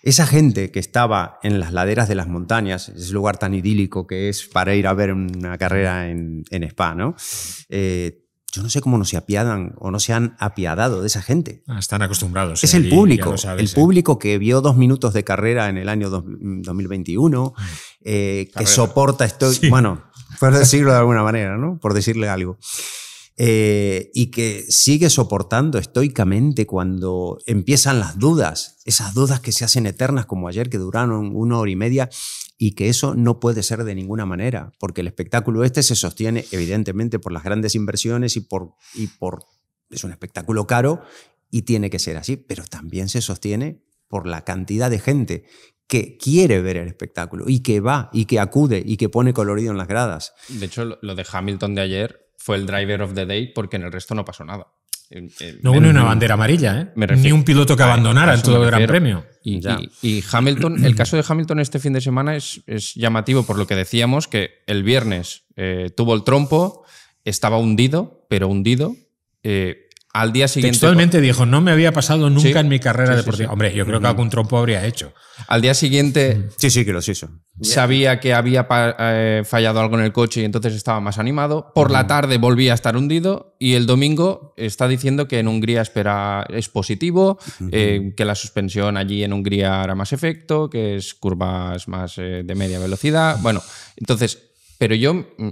Esa gente que estaba en las laderas de las montañas, ese lugar tan idílico que es para ir a ver una carrera en Spa, ¿no? Yo no sé cómo no se apiadan o no se han apiadado de esa gente. Están acostumbrados. Es el público. El público que vio 2 minutos de carrera en el año 2021, que soporta bueno, por decirlo de alguna manera, ¿no? Por decirle algo. Y que sigue soportando estoicamente cuando empiezan las dudas, esas dudas que se hacen eternas como ayer, que duraron 1 hora y media, y que eso no puede ser de ninguna manera, porque el espectáculo se sostiene evidentemente por las grandes inversiones y por es un espectáculo caro y tiene que ser así, pero también se sostiene por la cantidad de gente que quiere ver el espectáculo y que va y que acude y que pone colorido en las gradas. De hecho, lo de Hamilton de ayer fue el driver of the day porque en el resto no pasó nada. No hubo ni una bandera amarilla, ni un piloto que abandonara en todo el Gran Premio. Y Hamilton, el caso de Hamilton este fin de semana es llamativo por lo que decíamos, que el viernes tuvo el trompo, estaba hundido, pero hundido. Al día siguiente... Textualmente dijo, no me había pasado nunca Sí, en mi carrera sí, deportiva. sí. Hombre, yo creo que algún trompo habría hecho. Al día siguiente Sí, que los hizo. sabía que había fallado algo en el coche y entonces estaba más animado. Por la tarde volvía a estar hundido y el domingo está diciendo que en Hungría es positivo, que la suspensión allí en Hungría hará más efecto, que es curvas más de media velocidad. Bueno, entonces, pero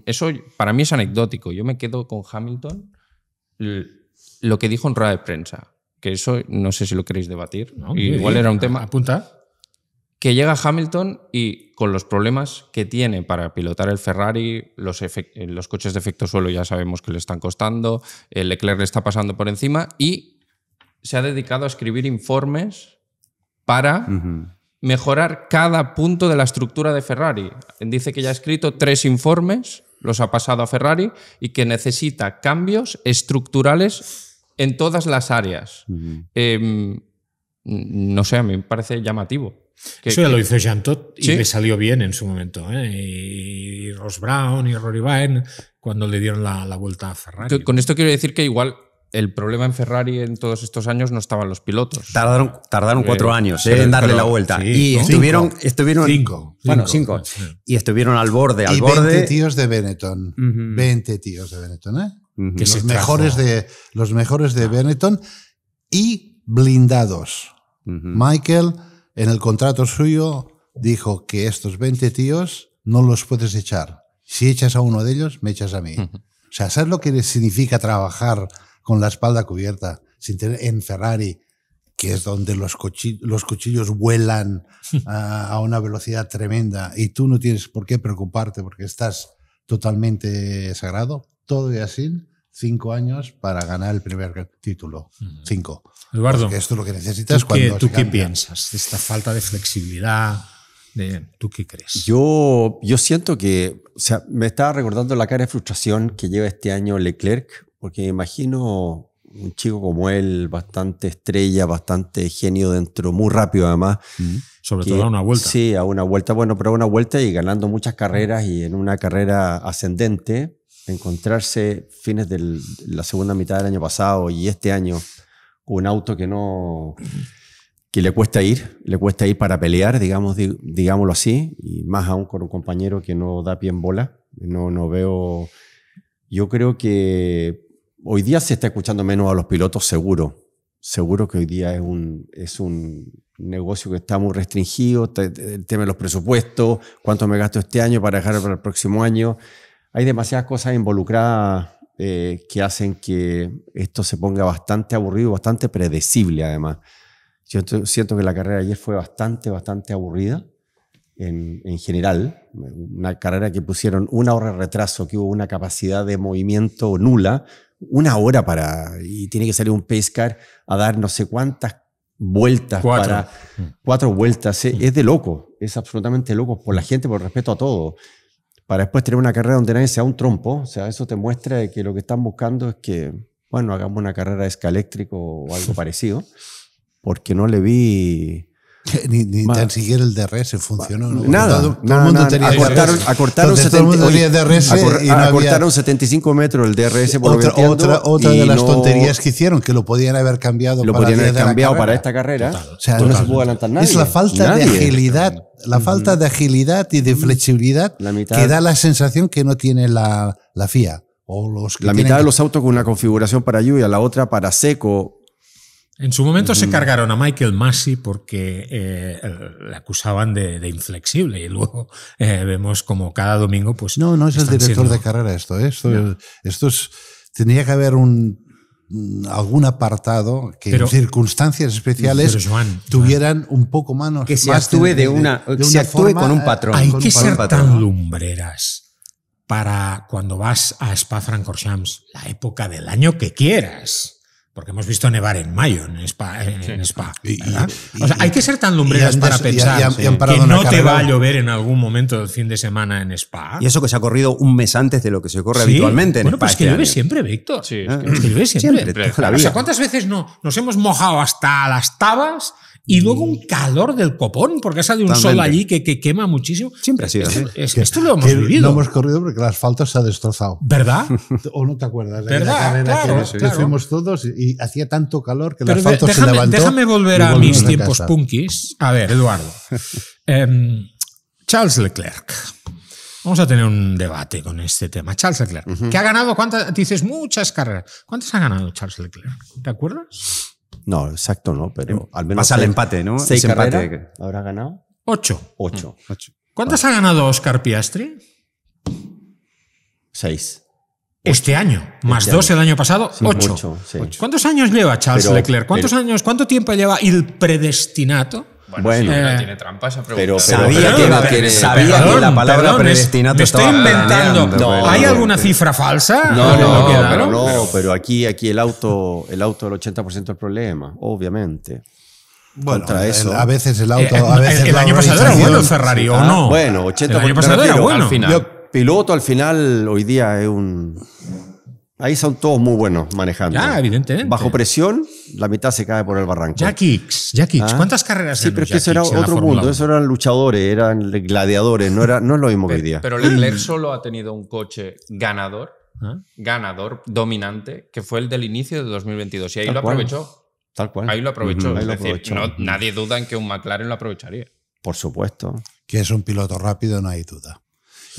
eso para mí es anecdótico. Yo me quedo con Hamilton, lo que dijo en rueda de prensa, que eso no sé si lo queréis debatir. No, Igual era un tema. Apunta. Que llega Hamilton y con los problemas que tiene para pilotar el Ferrari, los coches de efecto suelo ya sabemos que le están costando, el Leclerc le está pasando por encima y se ha dedicado a escribir informes para mejorar cada punto de la estructura de Ferrari. Dice que ya ha escrito 3 informes, los ha pasado a Ferrari y que necesita cambios estructurales en todas las áreas. No sé, a mí me parece llamativo. Eso ya lo hizo Jean Todt y ¿Sí? le salió bien en su momento. Y Ross Brown y Rory Byrne cuando le dieron la vuelta a Ferrari. Con esto quiero decir que igual el problema en Ferrari en todos estos años no estaban los pilotos. Tardaron 4 años pero- en darle pero- la vuelta. sí, Y ¿no? estuvieron... Bueno, 5. Y estuvieron al borde. Y 20 tíos de Benetton. 20 tíos de Benetton, ¿eh? Que Los se mejores de Benetton y blindados. Michael, en el contrato suyo, dijo que estos 20 tíos no los puedes echar. Si echas a uno de ellos, me echas a mí. O sea, ¿sabes lo que significa trabajar con la espalda cubierta sin tener, en Ferrari, que es donde los cuchillos vuelan a una velocidad tremenda y tú no tienes por qué preocuparte porque estás totalmente sagrado? Todo y así, 5 años para ganar el primer título. 5. Eduardo, porque esto es lo que necesitas ¿tú qué, cuando tú se qué cambia. piensas de esta falta de flexibilidad? ¿Tú qué crees? Yo siento que, o sea, me estaba recordando la cara de frustración que lleva este año Leclerc, porque me imagino un chico como él, bastante estrella, bastante genio dentro, muy rápido además. Sobre todo a una vuelta. Sí, a una vuelta, bueno, pero a una vuelta y ganando muchas carreras y en una carrera ascendente, encontrarse fines de la segunda mitad del año pasado y este año un auto que le cuesta ir para pelear, digámoslo así, y más aún con un compañero que no da pie en bola. No veo... Yo creo que hoy día se está escuchando menos a los pilotos, seguro. Seguro que hoy día es un negocio que está muy restringido, el tema de los presupuestos, cuánto me gasto este año para dejar para el próximo año. Hay demasiadas cosas involucradas que hacen que esto se ponga bastante aburrido, bastante predecible además. Yo siento que la carrera ayer fue bastante aburrida en general. Una carrera que pusieron 1 hora de retraso, que hubo una capacidad de movimiento nula, 1 hora y tiene que salir un pace car a dar no sé cuántas vueltas. 4 vueltas. Es de loco, es absolutamente loco por la gente, por respeto a todo. Para después tener una carrera donde nadie sea un trompo. O sea, eso te muestra que lo que están buscando es que, bueno, hagamos una carrera de escaléctrico o algo parecido, porque no le vi... Ni tan siquiera el DRS funcionó. ¿no? Nada, todo el mundo tenía acortaron 75 metros el DRS por otra de las tonterías que hicieron, que lo podían haber cambiado. Lo podían haber cambiado para esta carrera. O sea, no se pudo adelantar nadie. Es la falta de agilidad, falta de agilidad y de flexibilidad que da la sensación que no tiene la FIA. O los que la mitad de los autos con una configuración para lluvia, la otra para seco. En su momento se cargaron a Michael Masi porque le acusaban de inflexible y luego vemos como cada domingo pues no es el director de carrera esto es tendría que haber algún apartado que en circunstancias especiales tuvieran un poco más que se actúe se actúe con un patrón. Hay que ser tan lumbreras para cuando vas a Spa-Francorchamps, la época del año que quieras. Porque hemos visto nevar en mayo en Spa. O sea, hay que ser tan lumbreras para pensar que no te va a llover en algún momento del fin de semana en Spa. Y eso que se ha corrido un mes antes de lo que se corre habitualmente en Spa. Bueno, pues que llueve siempre, Víctor. Sí, es que llueve siempre. O sea, ¿cuántas veces nos hemos mojado hasta las tabas y luego un calor del copón, porque ha salido un sol allí que quema muchísimo. Siempre ha sido así. Esto lo hemos vivido. No hemos corrido porque el asfalto se ha destrozado. ¿Verdad? ¿O no te acuerdas? De ¿Verdad? la carrera Claro, que claro. fuimos todos y hacía tanto calor que el Pero asfalto se levantó. déjame volver y a volvimos mis tiempos casa. punkis. A ver, Eduardo. Charles Leclerc. Vamos a tener un debate con este tema. Charles Leclerc, que ha ganado, ¿cuántas? Dices muchas carreras. ¿Cuántas ha ganado Charles Leclerc? ¿Te acuerdas? No, exacto, no, pero al menos Pasa el empate, ¿no? 6 Ese empate carreras habrá ganado. 8. 8. ¿Cuántas ha ganado Oscar Piastri? 6. Este año. Más Este 2 el año pasado, Sí, 8. ocho, sí. ¿Cuántos años lleva Charles Pero- Leclerc? ¿Cuánto tiempo lleva el predestinato? Bueno, siempre tiene trampa esa pregunta. pero- Sabía pero- que, pero- que- pero- sabía que la palabra Perdón, predestinato me estoy estaba inventando. planeando, No, ¿Hay no, alguna no. cifra falsa? No, Claro. pero aquí el auto del 80% del problema, obviamente. Bueno, Contra eso. a veces el auto, a veces el la año pasado era organización- bueno el Ferrari, ¿o no? Bueno, 80%. El año pasado era bueno. Al final. Piloto al final hoy día es un... Ahí son todos muy buenos manejando. Ya, evidentemente. Bajo presión, la mitad se cae por el barranco. Jack Hicks. ¿Cuántas carreras Sí, ganó pero es que Jack eso era Hicks en la otro Fórmula mundo. 1? Eso eran luchadores, eran gladiadores. No es lo mismo que hoy día. Pero Leclerc solo ha tenido un coche ganador, ¿Ah? dominante, que fue el del inicio de 2022. Y ahí Tal lo cual. aprovechó. Tal cual. Ahí lo aprovechó. Ujú, ahí Es lo decir, aprovechó. nadie duda en que un McLaren lo aprovecharía. Por supuesto. Que es un piloto rápido, no hay duda.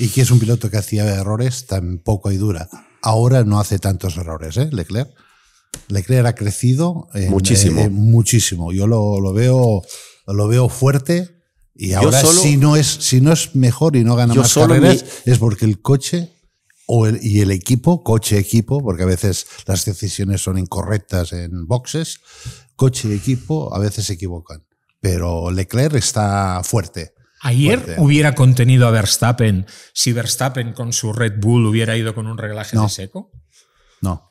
Y que es un piloto que hacía errores, tampoco hay duda. Ahora no hace tantos errores, ¿eh? Leclerc. Leclerc ha crecido Muchísimo. muchísimo. Yo lo veo fuerte y Yo ahora solo- si no es mejor y no gana Yo más solo carreras es porque el coche y el equipo, coche-equipo, porque a veces las decisiones son incorrectas en boxes, coche y equipo a veces se equivocan. Pero Leclerc está fuerte. Ayer Fuerte. hubiera contenido a Verstappen si Verstappen con su Red Bull hubiera ido con un reglaje No. de seco. No.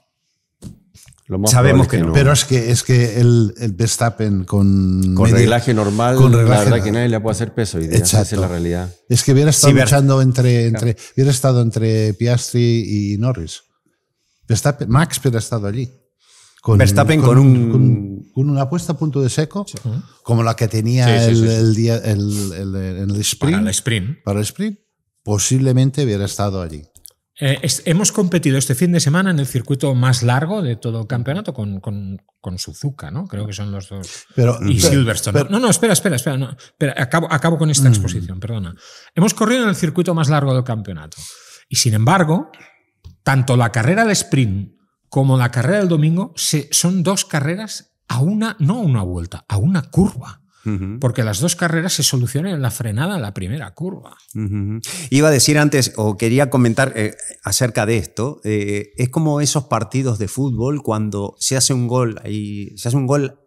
Lo más Sabemos probable que no. Pero es que el Verstappen con reglaje normal, con la reglaje verdad no. que nadie le puede hacer peso hoy día. Esa es Exacto. la realidad. Es que hubiera estado Sí, luchando hubiera estado entre Piastri y Norris. Max hubiera estado allí. Verstappen con una puesta a punto de seco, como la que tenía Sí, sí, sí. el sprint. Para el sprint. Para el sprint, posiblemente hubiera estado allí. Hemos competido este fin de semana en el circuito más largo de todo el campeonato con Suzuka, ¿no? Creo que son los dos. Pero, Y Silverstone. pero- No, espera. No, espera, acabo con esta exposición, perdona. Hemos corrido en el circuito más largo del campeonato. Y sin embargo, tanto la carrera de sprint como la carrera del domingo son dos carreras no a una vuelta, a una curva. Ujú. Porque las dos carreras se solucionan en la frenada en la primera curva. Ujú. Iba a decir antes, o quería comentar acerca de esto, es como esos partidos de fútbol cuando se hace un gol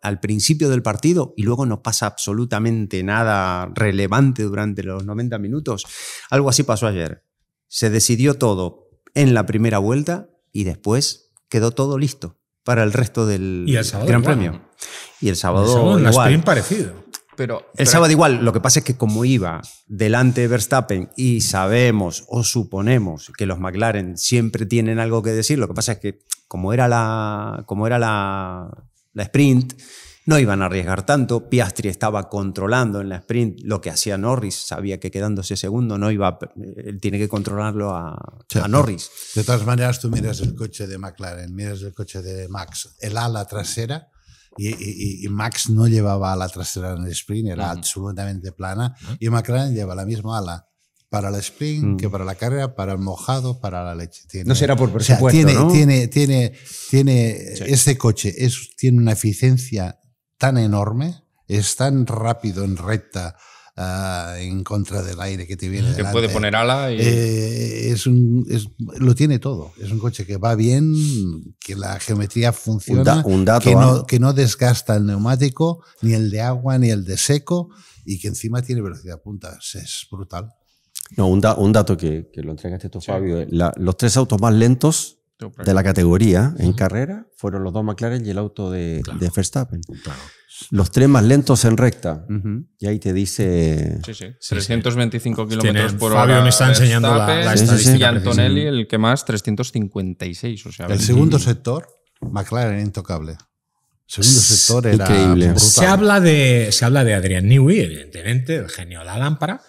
al principio del partido y luego no pasa absolutamente nada relevante durante los 90 minutos. Algo así pasó ayer. Se decidió todo en la primera vuelta y después quedó todo listo para el resto del Y el sábado Gran igual. Premio. Y el El sábado sábado en la igual. sprint parecido. El sábado igual, lo que pasa es que como iba delante de Verstappen y sabemos o suponemos que los McLaren siempre tienen algo que decir, lo que pasa es que como era la sprint, no iban a arriesgar tanto. Piastri estaba controlando en la sprint lo que hacía Norris, sabía que quedándose segundo no iba, él tiene que controlarlo a Norris. De todas maneras, tú miras el coche de McLaren, miras el coche de Max, el ala trasera, y Max no llevaba ala trasera en el sprint, era absolutamente plana, y McLaren lleva la misma ala para el sprint que para la carrera, para el mojado, para la leche. No será por presupuesto, tiene este coche tiene una eficiencia tan enorme, es tan rápido en recta, en contra del aire que te viene Que delante. puede poner ala y... Lo tiene todo. Es un coche que va bien, que la geometría funciona, Un dato, que no desgasta el neumático, ni el de agua, ni el de seco, y que encima tiene velocidad punta. Es brutal. No, un dato que lo entregaste tú, Fabio. Los tres autos más lentos de la categoría en carrera fueron los dos McLaren y el auto de Verstappen. Claro. Los tres más lentos en recta. Ujú. Y ahí te dice... Sí. 325 kilómetros por Fabio hora. me está enseñando la Verstappen, estadística y Antonelli, precisa. el que más, 356. O sea, El segundo sector, McLaren intocable. Segundo sector era Increíble. brutal. Se habla de Adrian Newey, evidentemente, el genio de la lámpara,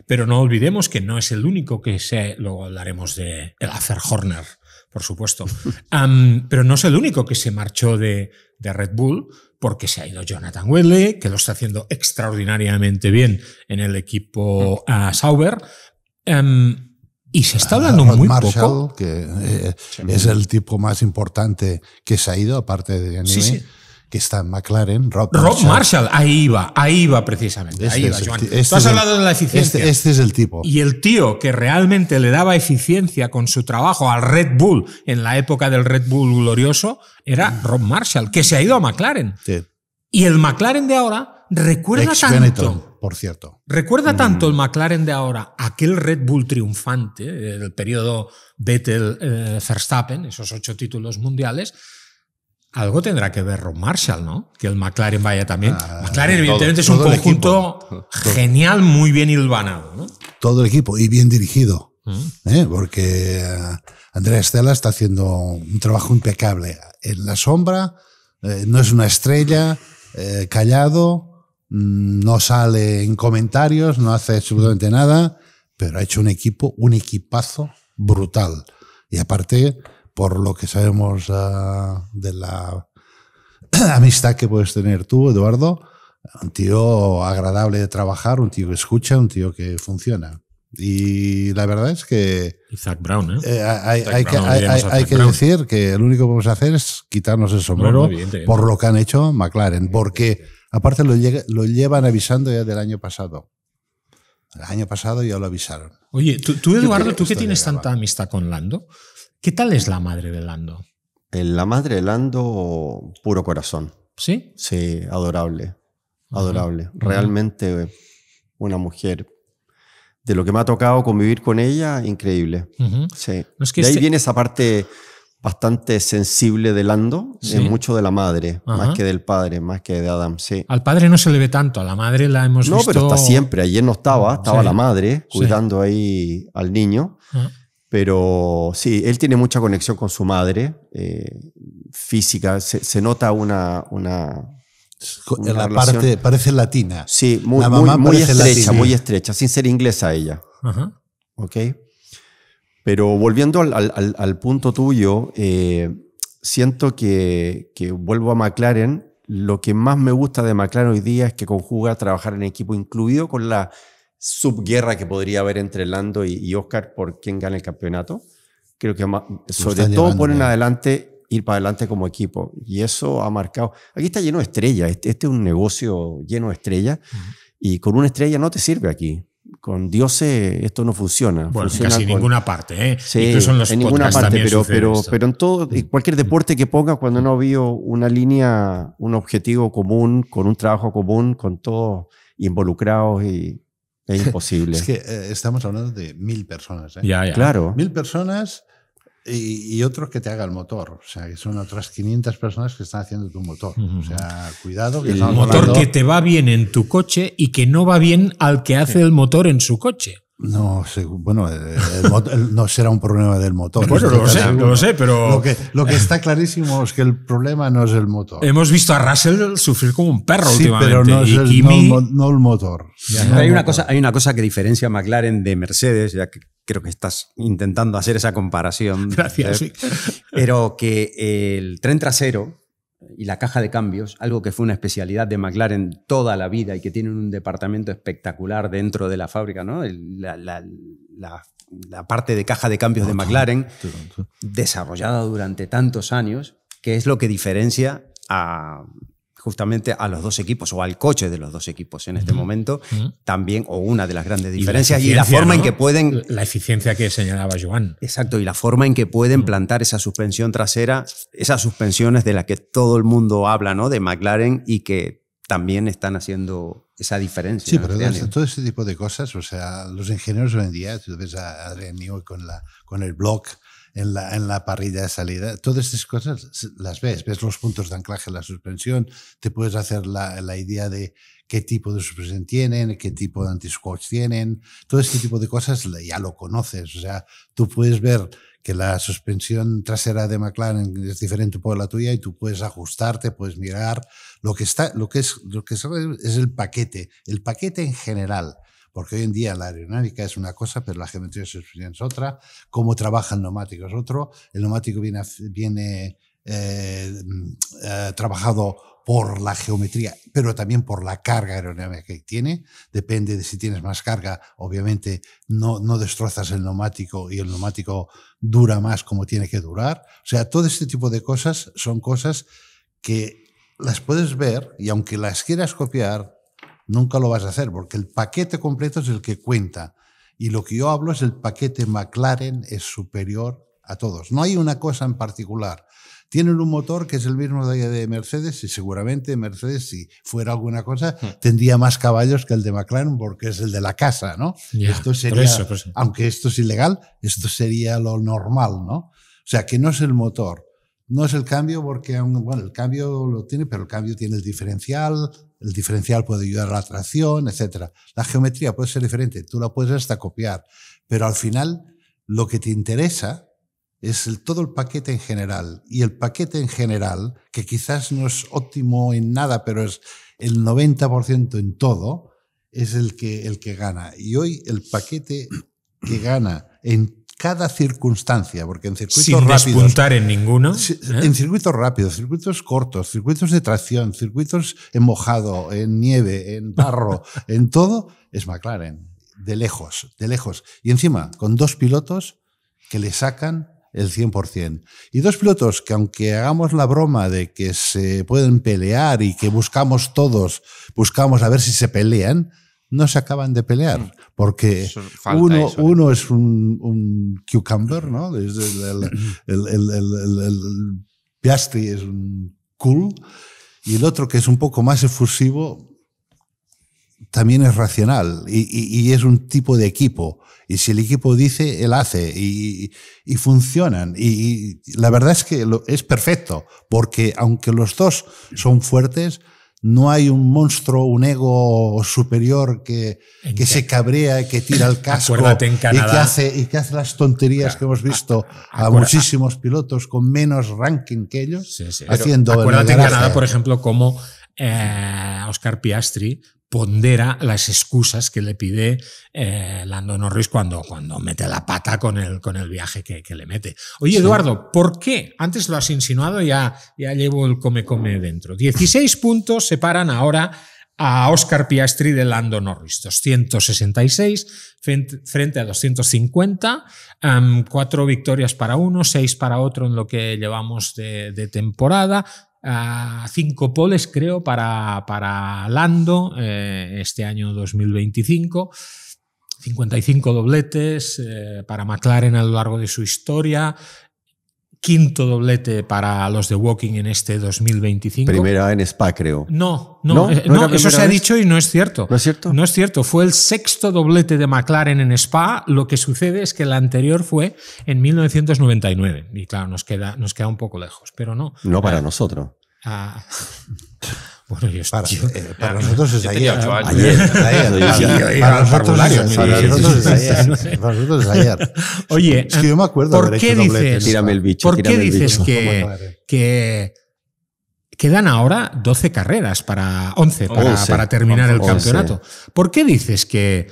pero no olvidemos que no es el único luego hablaremos de el Arthur Horner, por supuesto, pero no es el único que se marchó de Red Bull, porque se ha ido Jonathan Whitley, que lo está haciendo extraordinariamente bien en el equipo Sauber, y se está hablando Rod muy Marshall, poco. que es el tipo más importante que se ha ido, aparte de Newey, Sí. que está en McLaren. Rob Marshall, ahí iba precisamente. Ahí iba, Joan. Tú has hablado de la eficiencia. Este es el tipo. Y el tío que realmente le daba eficiencia con su trabajo al Red Bull en la época del Red Bull glorioso era Rob Marshall, que se ha ido a McLaren. Sí. Y el McLaren de ahora recuerda Ex-Benetton, tanto. por cierto. Recuerda tanto el McLaren de ahora, aquel Red Bull triunfante del periodo Vettel-Verstappen, esos 8 títulos mundiales. Algo tendrá que ver Rob Marshall, ¿no? Que el McLaren vaya también. McLaren, evidentemente, es un todo el conjunto genial, muy bien hilvanado, ¿no? Todo el equipo y bien dirigido. Porque Andrea Stella está haciendo un trabajo impecable. En la sombra, no es una estrella, callado, no sale en comentarios, no hace absolutamente nada, pero ha hecho un equipazo brutal. Y aparte, por lo que sabemos de la amistad que puedes tener tú, Eduardo, un tío agradable de trabajar, un tío que escucha, un tío que funciona. Y la verdad es que Zach Brown, hay que decir que lo único que vamos a hacer es quitarnos el sombrero por lo que han hecho McLaren, porque aparte lo llevan avisando ya del año pasado. El año pasado ya lo avisaron. Oye, tú Eduardo, tú que tienes tanta amistad con Lando, ¿qué tal es la madre de Lando? La madre de Lando, puro corazón. ¿Sí? Sí, adorable. Adorable. Realmente una mujer. De lo que me ha tocado convivir con ella, increíble. Sí. No, es que de ahí viene esa parte bastante sensible de Lando, Sí. Mucho de la madre, Ajá. más que del padre, más que de Adam. Sí. Al padre no se le ve tanto, a la madre la hemos No, visto... pero está siempre. Ayer no estaba Sí. la madre Sí. cuidando ahí al niño. Ah. Pero sí, él tiene mucha conexión con su madre, física. Se nota una La relación. parte parece latina. Sí, muy, La mamá muy parece estrecha, latina. muy estrecha, sin ser inglesa ella. Ajá. ¿Ok? Pero volviendo al punto tuyo, siento que vuelvo a McLaren. Lo que más me gusta de McLaren hoy día es que conjuga trabajar en equipo, incluido con la subguerra que podría haber entre Lando y Oscar por quién gana el campeonato. Creo que sobre están todo llevando ponen bien. ir para adelante como equipo. Y eso ha marcado. Aquí está lleno de estrellas. Este es un negocio lleno de estrellas. Y con una estrella no te sirve aquí. Con dioses esto no funciona. Bueno, funciona casi con, ninguna parte, ¿eh? Sí, Incluso en los en ninguna podcasts parte, también sucede esto. pero en todo, en cualquier deporte que ponga, cuando no veo una línea, un objetivo común, con un trabajo común, con todos involucrados, y es imposible. Es que estamos hablando de 1000 personas. Ya. Claro. 1000 personas y otros que te haga el motor. O sea, que son otras 500 personas que están haciendo tu motor. O sea, cuidado. Que El estamos Motor hablando- que te va bien en tu coche y que no va bien al que hace el motor en su coche. No, bueno, no será un problema del motor. Bueno, Estoy lo sé, seguro. lo sé, pero Lo que está clarísimo es que el problema no es el motor. hemos visto a Russell sufrir como un perro Sí, últimamente. pero no es y el, Kimi, no el motor. Pero hay una cosa que diferencia a McLaren de Mercedes, ya que creo que estás intentando hacer esa comparación. Gracias. Pero que el tren trasero y la caja de cambios, algo que fue una especialidad de McLaren toda la vida y que tienen un departamento espectacular dentro de la fábrica, ¿no? La parte de caja de cambios de McLaren, desarrollada durante tantos años, que es lo que diferencia justamente a los dos equipos o al coche de los dos equipos en este momento, también, o una de las grandes diferencias, y la forma en que pueden... La eficiencia que señalaba Joan. Exacto, y la forma en que pueden plantar esa suspensión trasera, esas suspensiones de las que todo el mundo habla, ¿no? De McLaren, y que también están haciendo esa diferencia. Sí, ¿no? pero Este año. todo ese tipo de cosas, o sea, los ingenieros hoy en día, tú ves a Adrian Newey con el block en la parrilla de salida, todas estas cosas las ves los puntos de anclaje en la suspensión, te puedes hacer la idea de qué tipo de suspensión tienen, qué tipo de anti-squash tienen. Todo este tipo de cosas ya lo conoces. O sea, tú puedes ver que la suspensión trasera de McLaren es diferente por la tuya y tú puedes ajustarte, puedes mirar lo que es el paquete en general. Porque hoy en día la aerodinámica es una cosa, pero la geometría de suspensión es otra. Cómo trabaja el neumático es otro. El neumático viene trabajado por la geometría, pero también por la carga aerodinámica que tiene. Depende de si tienes más carga, obviamente no destrozas el neumático y el neumático dura más como tiene que durar. O sea, todo este tipo de cosas son cosas que las puedes ver y aunque las quieras copiar, nunca lo vas a hacer porque el paquete completo es el que cuenta. Y lo que yo hablo es el paquete McLaren es superior a todos. No hay una cosa en particular. Tienen un motor que es el mismo de Mercedes y seguramente Mercedes, si fuera alguna cosa, tendría más caballos que el de McLaren porque es el de la casa, ¿no? Esto sería, por eso. Aunque esto es ilegal, esto sería lo normal, ¿no? O sea, que no es el motor, no es el cambio porque, bueno, el cambio lo tiene, pero el cambio tiene el diferencial puede ayudar a la tracción, etc. La geometría puede ser diferente, tú la puedes hasta copiar, pero al final lo que te interesa es todo el paquete en general. Y el paquete en general, que quizás no es óptimo en nada, pero es el 90% en todo, es el que gana. Y hoy el paquete que gana en cada circunstancia, porque en circuitos rápidos... Sin despuntar en ninguno. En circuitos rápidos, circuitos cortos, circuitos de tracción, circuitos en mojado, en nieve, en barro, en todo, es McLaren. De lejos. Y encima, con dos pilotos que le sacan el 100%. Y dos pilotos que, aunque hagamos la broma de que se pueden pelear y que buscamos a ver si se pelean, no se acaban de pelear. Porque uno es un cucumber, ¿no? El Piastri es un cool, y el otro, que es un poco más efusivo, también es racional y es un tipo de equipo. Y si el equipo dice, él hace y funcionan. Y la verdad es que es perfecto, porque aunque los dos son fuertes, no hay un monstruo, un ego superior que se cabrea y que tira el casco en Canadá, y que hace las tonterías que hemos visto a muchísimos pilotos con menos ranking que ellos. Sí. Haciendo acuérdate en Canadá, por ejemplo, cómo Oscar Piastri pondera las excusas que le pide Lando Norris cuando mete la pata con el viaje que le mete. Oye, Eduardo, ¿por qué? Antes lo has insinuado, ya llevo el come dentro. 16 puntos separan ahora a Oscar Piastri de Lando Norris. 266 frente a 250. 4 victorias para uno, 6 para otro en lo que llevamos de temporada. 5 poles, creo, para Lando este año 2025. 55 dobletes para McLaren a lo largo de su historia. 5º doblete para los de Woking en este 2025. Primera en Spa, creo. No, eso se ha dicho y no es cierto. ¿No es cierto? No es cierto. Fue el 6º doblete de McLaren en Spa. Lo que sucede es que el anterior fue en 1999. Y claro, nos queda un poco lejos, pero no. No para nosotros. Bueno, para nosotros es ayer. Para nosotros es ayer. Oye, es que yo me acuerdo ¿por qué dices? Tírame el bicho. ¿Por qué dices que quedan ahora 12 carreras para 11 para terminar el campeonato? ¿Por qué dices que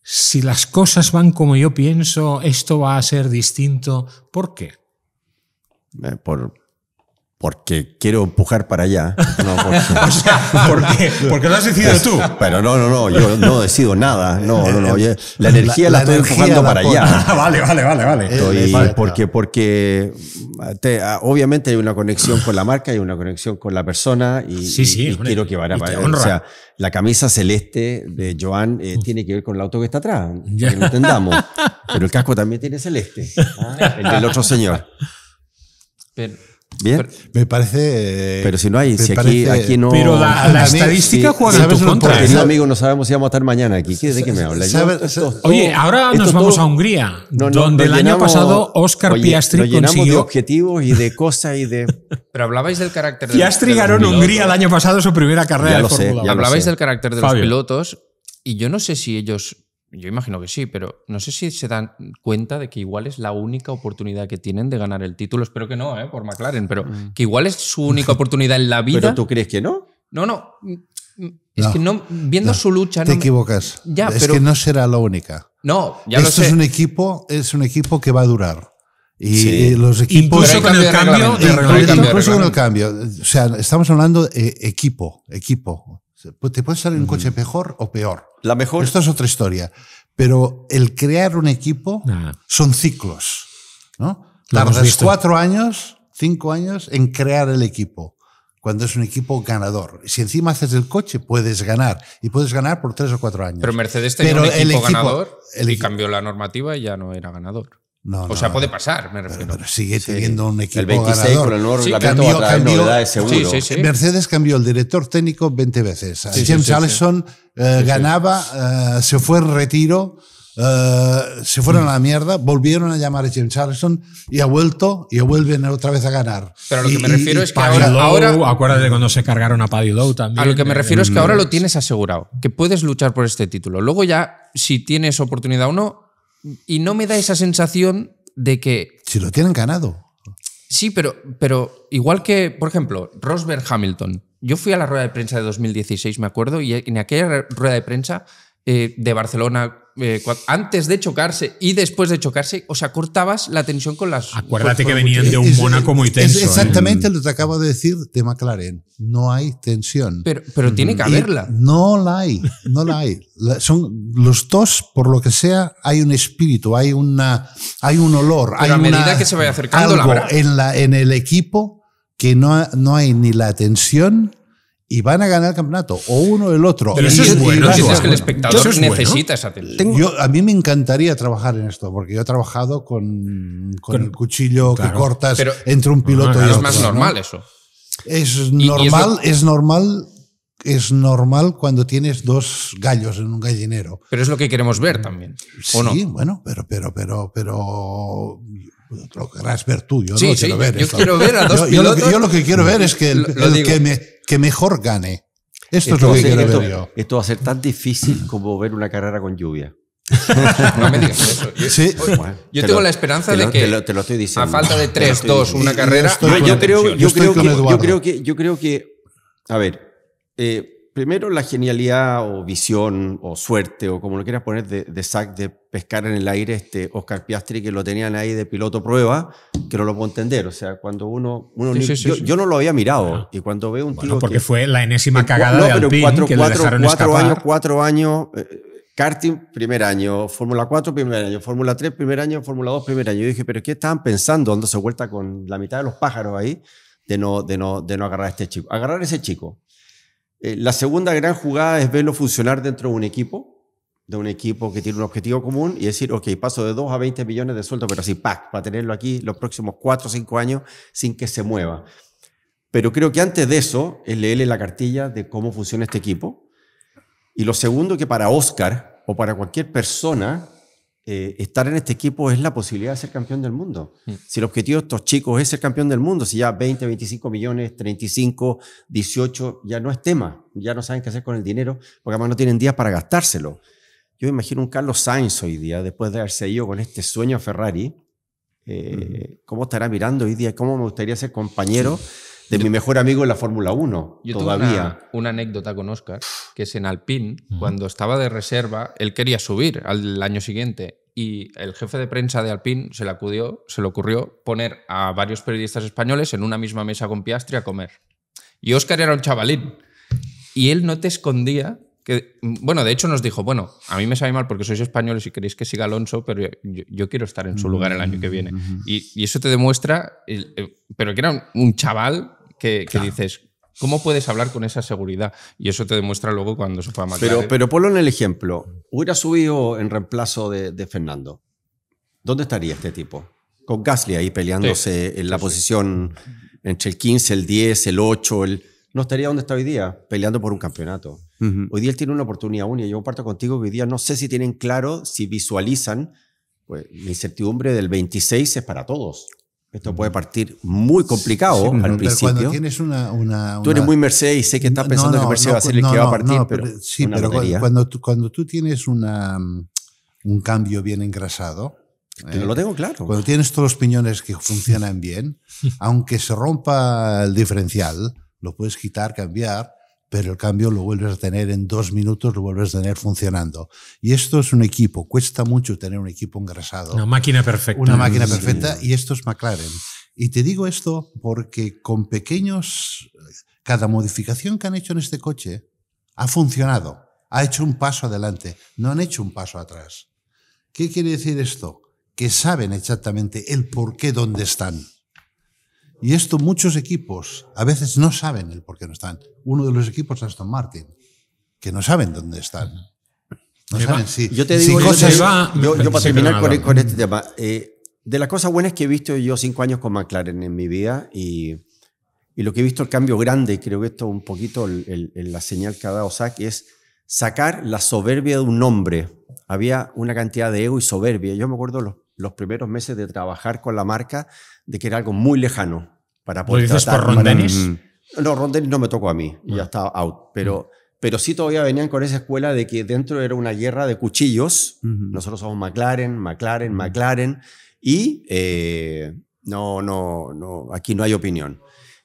si las cosas van como yo pienso, esto va a ser distinto? ¿Por qué? Porque quiero empujar para allá. No, o sea, ¿por qué? Porque lo has decidido tú. Pero no, yo no decido nada. No. La energía la estoy empujando para allá. Vale. Porque obviamente hay una conexión con la marca, hay una conexión con la persona y quiero que vaya para allá. O sea, la camisa celeste de Joan tiene que ver con el auto que está atrás, para que lo entendamos. Pero el casco también tiene celeste, el del otro señor. Bien. Me parece. Pero si no hay, me si parece- aquí no. Pero la También, estadística sí, juega en ¿sabes tu lo contra. importante? Querido amigo, no sabemos si vamos a estar mañana aquí. ¿De qué me hablas? Oye, ahora nos vamos a Hungría, donde el año pasado Oscar Piastri nos llenamos de consiguió... objetivos y de cosas y de... Pero hablabais del carácter de Piastri de los ganó en pilotos. Hungría el año pasado su primera carrera Ya de lo sé, Fórmula 1. ya lo Hablabais sé. del carácter de Fabio. los pilotos y yo no sé si ellos, yo imagino que sí, pero no sé si se dan cuenta de que igual es la única oportunidad que tienen de ganar el título. Espero que no, por McLaren, pero que igual es su única oportunidad en la vida. ¿Pero tú crees que no? No. Es No, que no, viendo su lucha. Te no me- equivocas. Ya, es pero- que no será la única. No, ya lo Esto sé. es un equipo que va a durar. Y Sí. los equipos. Incluso con el cambio de reglamento. Incluso con el cambio. O sea, estamos hablando de equipo. Te puede salir un coche mejor o peor. La mejor... Esto es otra historia. Pero el crear un equipo Nah. son ciclos, ¿no? Lo hemos Tardas visto. 4 años, 5 años en crear el equipo, cuando es un equipo ganador. Si encima haces el coche, puedes ganar. Y puedes ganar por 3 o 4 años. Pero Mercedes tenía Pero un el equipo equipo- ganador el y equipo- cambió la normativa y ya no era ganador. No, O sea, no, puede no. pasar, me refiero. Pero sigue teniendo un equipo El 26 ganador. con el nuevo Sí, reglamento va a traer cambió- novedades seguro. Sí. Mercedes cambió el director técnico 20 veces. Sí, James sí. Allison ganaba, se fue en retiro, se fueron a la mierda, volvieron a llamar a James Allison y vuelven otra vez a ganar. Pero a lo que me Y- refiero y- es que Paddy ahora Lowe, acuérdate cuando se cargaron a Paddy Lowe también. a lo que me refiero es que ahora lo tienes asegurado, que puedes luchar por este título. Luego ya, si tienes oportunidad o no, y no me da esa sensación de que Si lo tienen ganado. sí, pero igual que, por ejemplo, Rosberg Hamilton. Yo fui a la rueda de prensa de 2016, me acuerdo, y en aquella rueda de prensa de Barcelona, antes de chocarse y después de chocarse, o sea, cortabas la tensión con las... Acuérdate con- que con venían de un Es- Mónaco muy es tenso. exactamente lo que acabo de decir de McLaren. No hay tensión. Pero tiene que Y haberla. no la hay. Son los dos, por lo que sea, hay un espíritu, hay un olor. Pero hay a medida una- que se vaya acercando, la algo habrá. en el equipo que no hay ni la tensión y van a ganar el campeonato, o uno o el otro. Pero Y- eso es y bueno, van- Entiendes que el bueno. espectador Eso es bueno. necesita esa tensión. a mí me encantaría trabajar en esto, porque yo he trabajado con el cuchillo claro. que cortas Pero- entre un piloto y Es otro. más ¿no? normal eso. Es y normal, es es normal cuando tienes dos gallos en un gallinero. Pero es lo que queremos ver también. Sí, ¿O no? bueno, pero lo querrás ver tú. Yo Sí, no sí, quiero ver yo esto. quiero ver a dos Yo pilotos. lo que quiero ver es que el Lo digo. que mejor gane. Esto es lo que quiero ver yo. Esto va a ser tan difícil como ver una carrera con lluvia. No me digas eso. Sí. Bueno, Yo te tengo lo- la esperanza te de lo- que te lo estoy diciendo. a falta de Te lo 3, estoy 2, diciendo. una carrera, estoy haya con- Yo creo tensión. que, a ver, primero la genialidad o visión o suerte o como lo quieras poner de Zach de pescar en el aire Oscar Piastri, que lo tenían ahí de piloto prueba, que no lo puedo entender. O sea, cuando yo no lo había mirado y cuando veo un tío Bueno, porque que, fue la enésima cagada no, de pero Alpine que le dejaron escapar. 4 años, karting, primer año, Fórmula 4, primer año, Fórmula 3, primer año, Fórmula 2, primer año. Yo dije, pero ¿qué estaban pensando dándose vuelta con la mitad de los pájaros ahí de no agarrar a este chico? Agarrar a ese chico. La segunda gran jugada es verlo funcionar dentro de un equipo que tiene un objetivo común y decir, ok, paso de 2 a 20 millones de sueldo, pero así, ¡pac!, para tenerlo aquí los próximos 4 o 5 años sin que se mueva. Pero creo que antes de eso es leerle la cartilla de cómo funciona este equipo. Y lo segundo, que para Oscar o para cualquier persona, estar en este equipo es la posibilidad de ser campeón del mundo. Si el objetivo de estos chicos es ser campeón del mundo, si ya 20, 25 millones, 35, 18, ya no es tema. Ya no saben qué hacer con el dinero, porque además no tienen días para gastárselo. Yo me imagino un Carlos Sainz hoy día, después de haberse ido con este sueño a Ferrari, cómo estará mirando hoy día, cómo me gustaría ser compañero de mi mejor amigo en la Fórmula 1 Yo todavía. tuve una anécdota con Oscar, que es en Alpine, cuando estaba de reserva, él quería subir al año siguiente y el jefe de prensa de Alpine se le ocurrió poner a varios periodistas españoles en una misma mesa con Piastri a comer. Y Oscar era un chavalín y él no te escondía que, bueno, de hecho nos dijo, bueno, a mí me sabe mal porque sois españoles y queréis que siga Alonso, pero yo quiero estar en su lugar el año que viene. Y eso te demuestra, pero que era un chaval que dices, ¿cómo puedes hablar con esa seguridad? Y eso te demuestra luego cuando se fue a McLaren. Pero ponlo en el ejemplo. Hubiera subido en reemplazo de Fernando. ¿Dónde estaría este tipo? Con Gasly ahí peleándose en la posición entre el 15, el 10, el 8, no estaría donde está hoy día, peleando por un campeonato. Hoy día él tiene una oportunidad única. Yo comparto contigo que hoy día no sé si tienen claro, si visualizan, pues la incertidumbre del 26 es para todos. Esto puede partir muy complicado al principio. Cuando tienes Tú eres muy Mercedes y sé que estás pensando que Mercedes va a ser el que va a partir, pero sí, pero cuando tú tienes un cambio bien engrasado, lo tengo claro. Cuando tienes todos los piñones que funcionan bien, aunque se rompa el diferencial, lo puedes quitar, cambiar, pero el cambio lo vuelves a tener en 2 minutos, lo vuelves a tener funcionando. Y esto es un equipo, cuesta mucho tener un equipo engrasado. Una máquina perfecta. Una máquina perfecta, y esto es McLaren. Y te digo esto porque con cada modificación que han hecho en este coche ha funcionado, ha hecho un paso adelante, no han hecho un paso atrás. ¿Qué quiere decir esto? Que saben exactamente el por qué dónde están. Y esto muchos equipos a veces no saben el por qué no están. Uno de los equipos es Aston Martin, que no saben dónde están. No saben si... Yo te digo, yo para terminar con este tema, de las cosas buenas que he visto yo 5 años con McLaren en mi vida y lo que he visto el cambio grande, creo que esto un poquito la señal que ha dado Zak, es sacar la soberbia de un hombre. Había una cantidad de ego y soberbia. Yo me acuerdo los primeros meses de trabajar con la marca, de que era algo muy lejano para poder ¿Lo dices por Ron Dennis? No, Ron Dennis no me tocó a mí, ya estaba out, pero sí todavía venían con esa escuela de que dentro era una guerra de cuchillos. Nosotros somos McLaren, y no, aquí no hay opinión.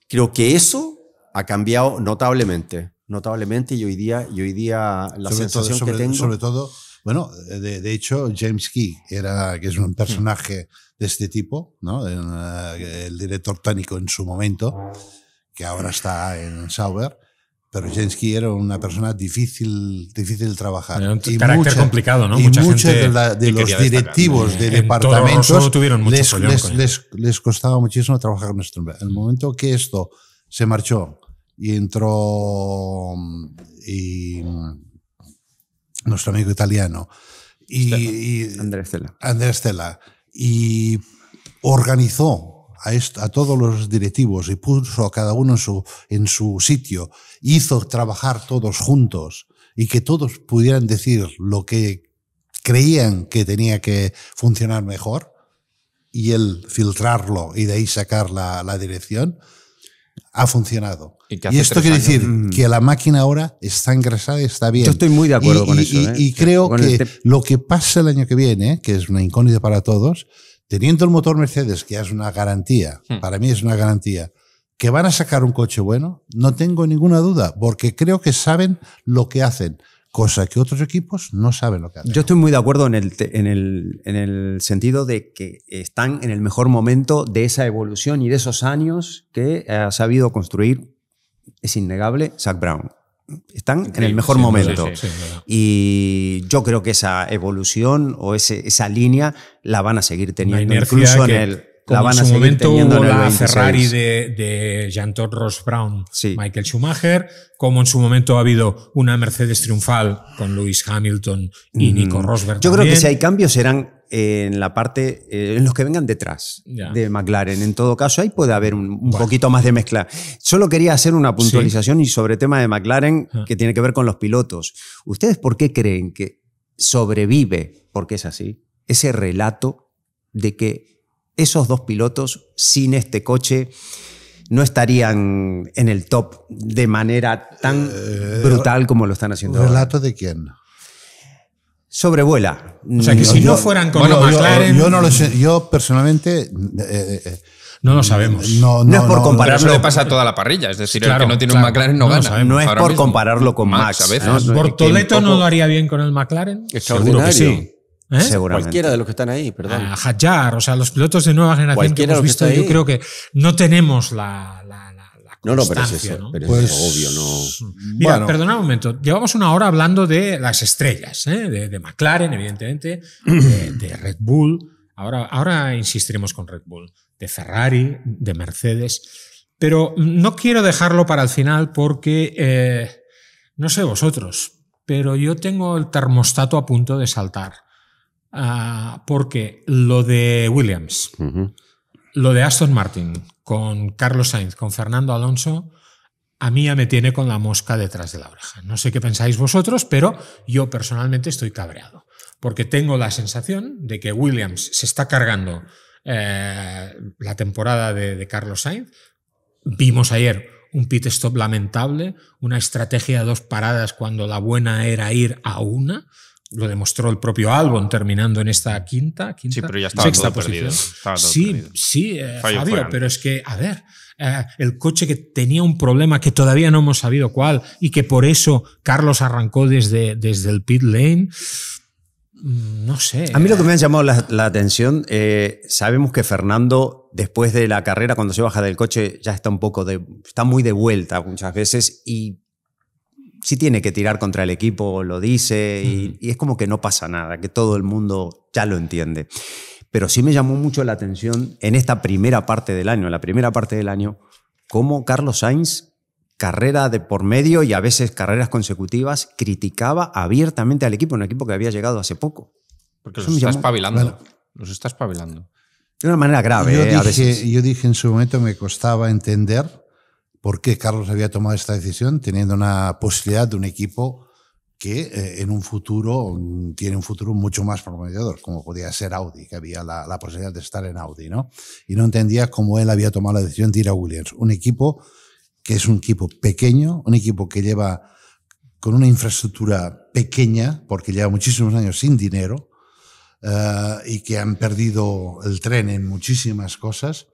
Creo que eso ha cambiado notablemente, y hoy día la sensación que tengo... Sobre todo, bueno, de hecho, James Key, que es un personaje de este tipo, ¿no? El director técnico en su momento, que ahora está en Sauber, pero James Key era una persona difícil de trabajar. Era un carácter complicado, ¿no? Y muchos de los directivos de departamentos les costaba muchísimo trabajar con esto. En el momento que esto se marchó y entró nuestro amigo italiano Andrea Stella, y organizó a todos los directivos y puso a cada uno en su sitio, hizo trabajar todos juntos y que todos pudieran decir lo que creían que tenía que funcionar mejor, y él filtrarlo y de ahí sacar la dirección, ha funcionado. Y esto quiere decir que la máquina ahora está engrasada y está bien. Yo estoy muy de acuerdo con eso. Y creo que lo que pasa el año que viene, que es una incógnita para todos, teniendo el motor Mercedes, que es una garantía, para mí es una garantía, que van a sacar un coche bueno, no tengo ninguna duda, porque creo que saben lo que hacen, cosa que otros equipos no saben lo que hacen. Yo estoy muy de acuerdo en el sentido de que están en el mejor momento de esa evolución y de esos años que ha sabido construir, es innegable, Zak Brown. Están en el mejor momento. Sí, y yo creo que esa evolución o esa línea la van a seguir teniendo. Incluso la van en a su seguir momento teniendo hubo en el la 26. Ferrari de Jean-Todt Ross Brown, Sí. Michael Schumacher, como en su momento ha habido una Mercedes triunfal con Lewis Hamilton y Nico Rosberg. Yo también. creo que si hay cambios serán en la parte, en los que vengan detrás de McLaren. En todo caso, ahí puede haber un poquito más de mezcla. Solo quería hacer una puntualización y sobre el tema de McLaren que tiene que ver con los pilotos. ¿Ustedes por qué creen que sobrevive, porque es así, ese relato de que esos dos pilotos sin este coche no estarían en el top de manera tan brutal como lo están haciendo ahora? ¿Relato de quién? Sobrevuela. O sea, que si no fueran con los McLaren... Yo no lo sé. Yo personalmente... no lo sabemos. No es por compararlo. Eso le pasa a toda la parrilla. Es decir, Claro, el que no tiene claro. un McLaren no gana. No es Ahora por mismo. compararlo con Max. A veces. ¿no? ¿Bortoleto no lo haría bien con el McLaren? Seguro que sí. ¿Eh? Seguramente. Cualquiera de los que están ahí, perdón. A Hadjar, o sea, los pilotos de nueva generación Cualquiera que hemos de los que visto, está yo ahí. creo que no tenemos la No, pero es constancia, eso, ¿no? pero Pues- es obvio, no. Mira, Bueno. perdona un momento. Llevamos una hora hablando de las estrellas, de McLaren, evidentemente, de Red Bull. Ahora insistiremos con Red Bull, de Ferrari, de Mercedes. Pero no quiero dejarlo para el final porque, no sé vosotros, pero yo tengo el termostato a punto de saltar. Porque lo de Williams, Ujú. lo de Aston Martin, con Carlos Sainz, con Fernando Alonso, a mí ya me tiene con la mosca detrás de la oreja. No sé qué pensáis vosotros, pero yo personalmente estoy cabreado, porque tengo la sensación de que Williams se está cargando la temporada de Carlos Sainz. Vimos ayer un pit stop lamentable, una estrategia de 2 paradas cuando la buena era ir a una. Lo demostró el propio Albon terminando en esta quinta sí, pero ya estaba sexta todo posición. perdido. Sí, Fallo Fabio, fuera. pero es que, a ver, el coche que tenía un problema que todavía no hemos sabido cuál y que por eso Carlos arrancó desde el pit lane. No sé. A mí lo que me ha llamado la atención, sabemos que Fernando, después de la carrera, cuando se baja del coche, ya está está muy de vuelta muchas veces y sí tiene que tirar contra el equipo, lo dice, y es como que no pasa nada, que todo el mundo ya lo entiende. Pero sí me llamó mucho la atención en esta primera parte del año, cómo Carlos Sainz, carrera de por medio y a veces carreras consecutivas, criticaba abiertamente al equipo, un equipo que había llegado hace poco. Porque los está espabilando. Los está espabilando. De una manera grave, a veces. Yo dije en su momento, me costaba entender por qué Carlos había tomado esta decisión, teniendo una posibilidad de un equipo que en un futuro tiene un futuro mucho más prometedor, como podía ser Audi, que había la posibilidad de estar en Audi, ¿no? Y no entendía cómo él había tomado la decisión de ir a Williams, un equipo que es un equipo pequeño, un equipo que lleva con una infraestructura pequeña, porque lleva muchísimos años sin dinero, y que han perdido el tren en muchísimas cosas,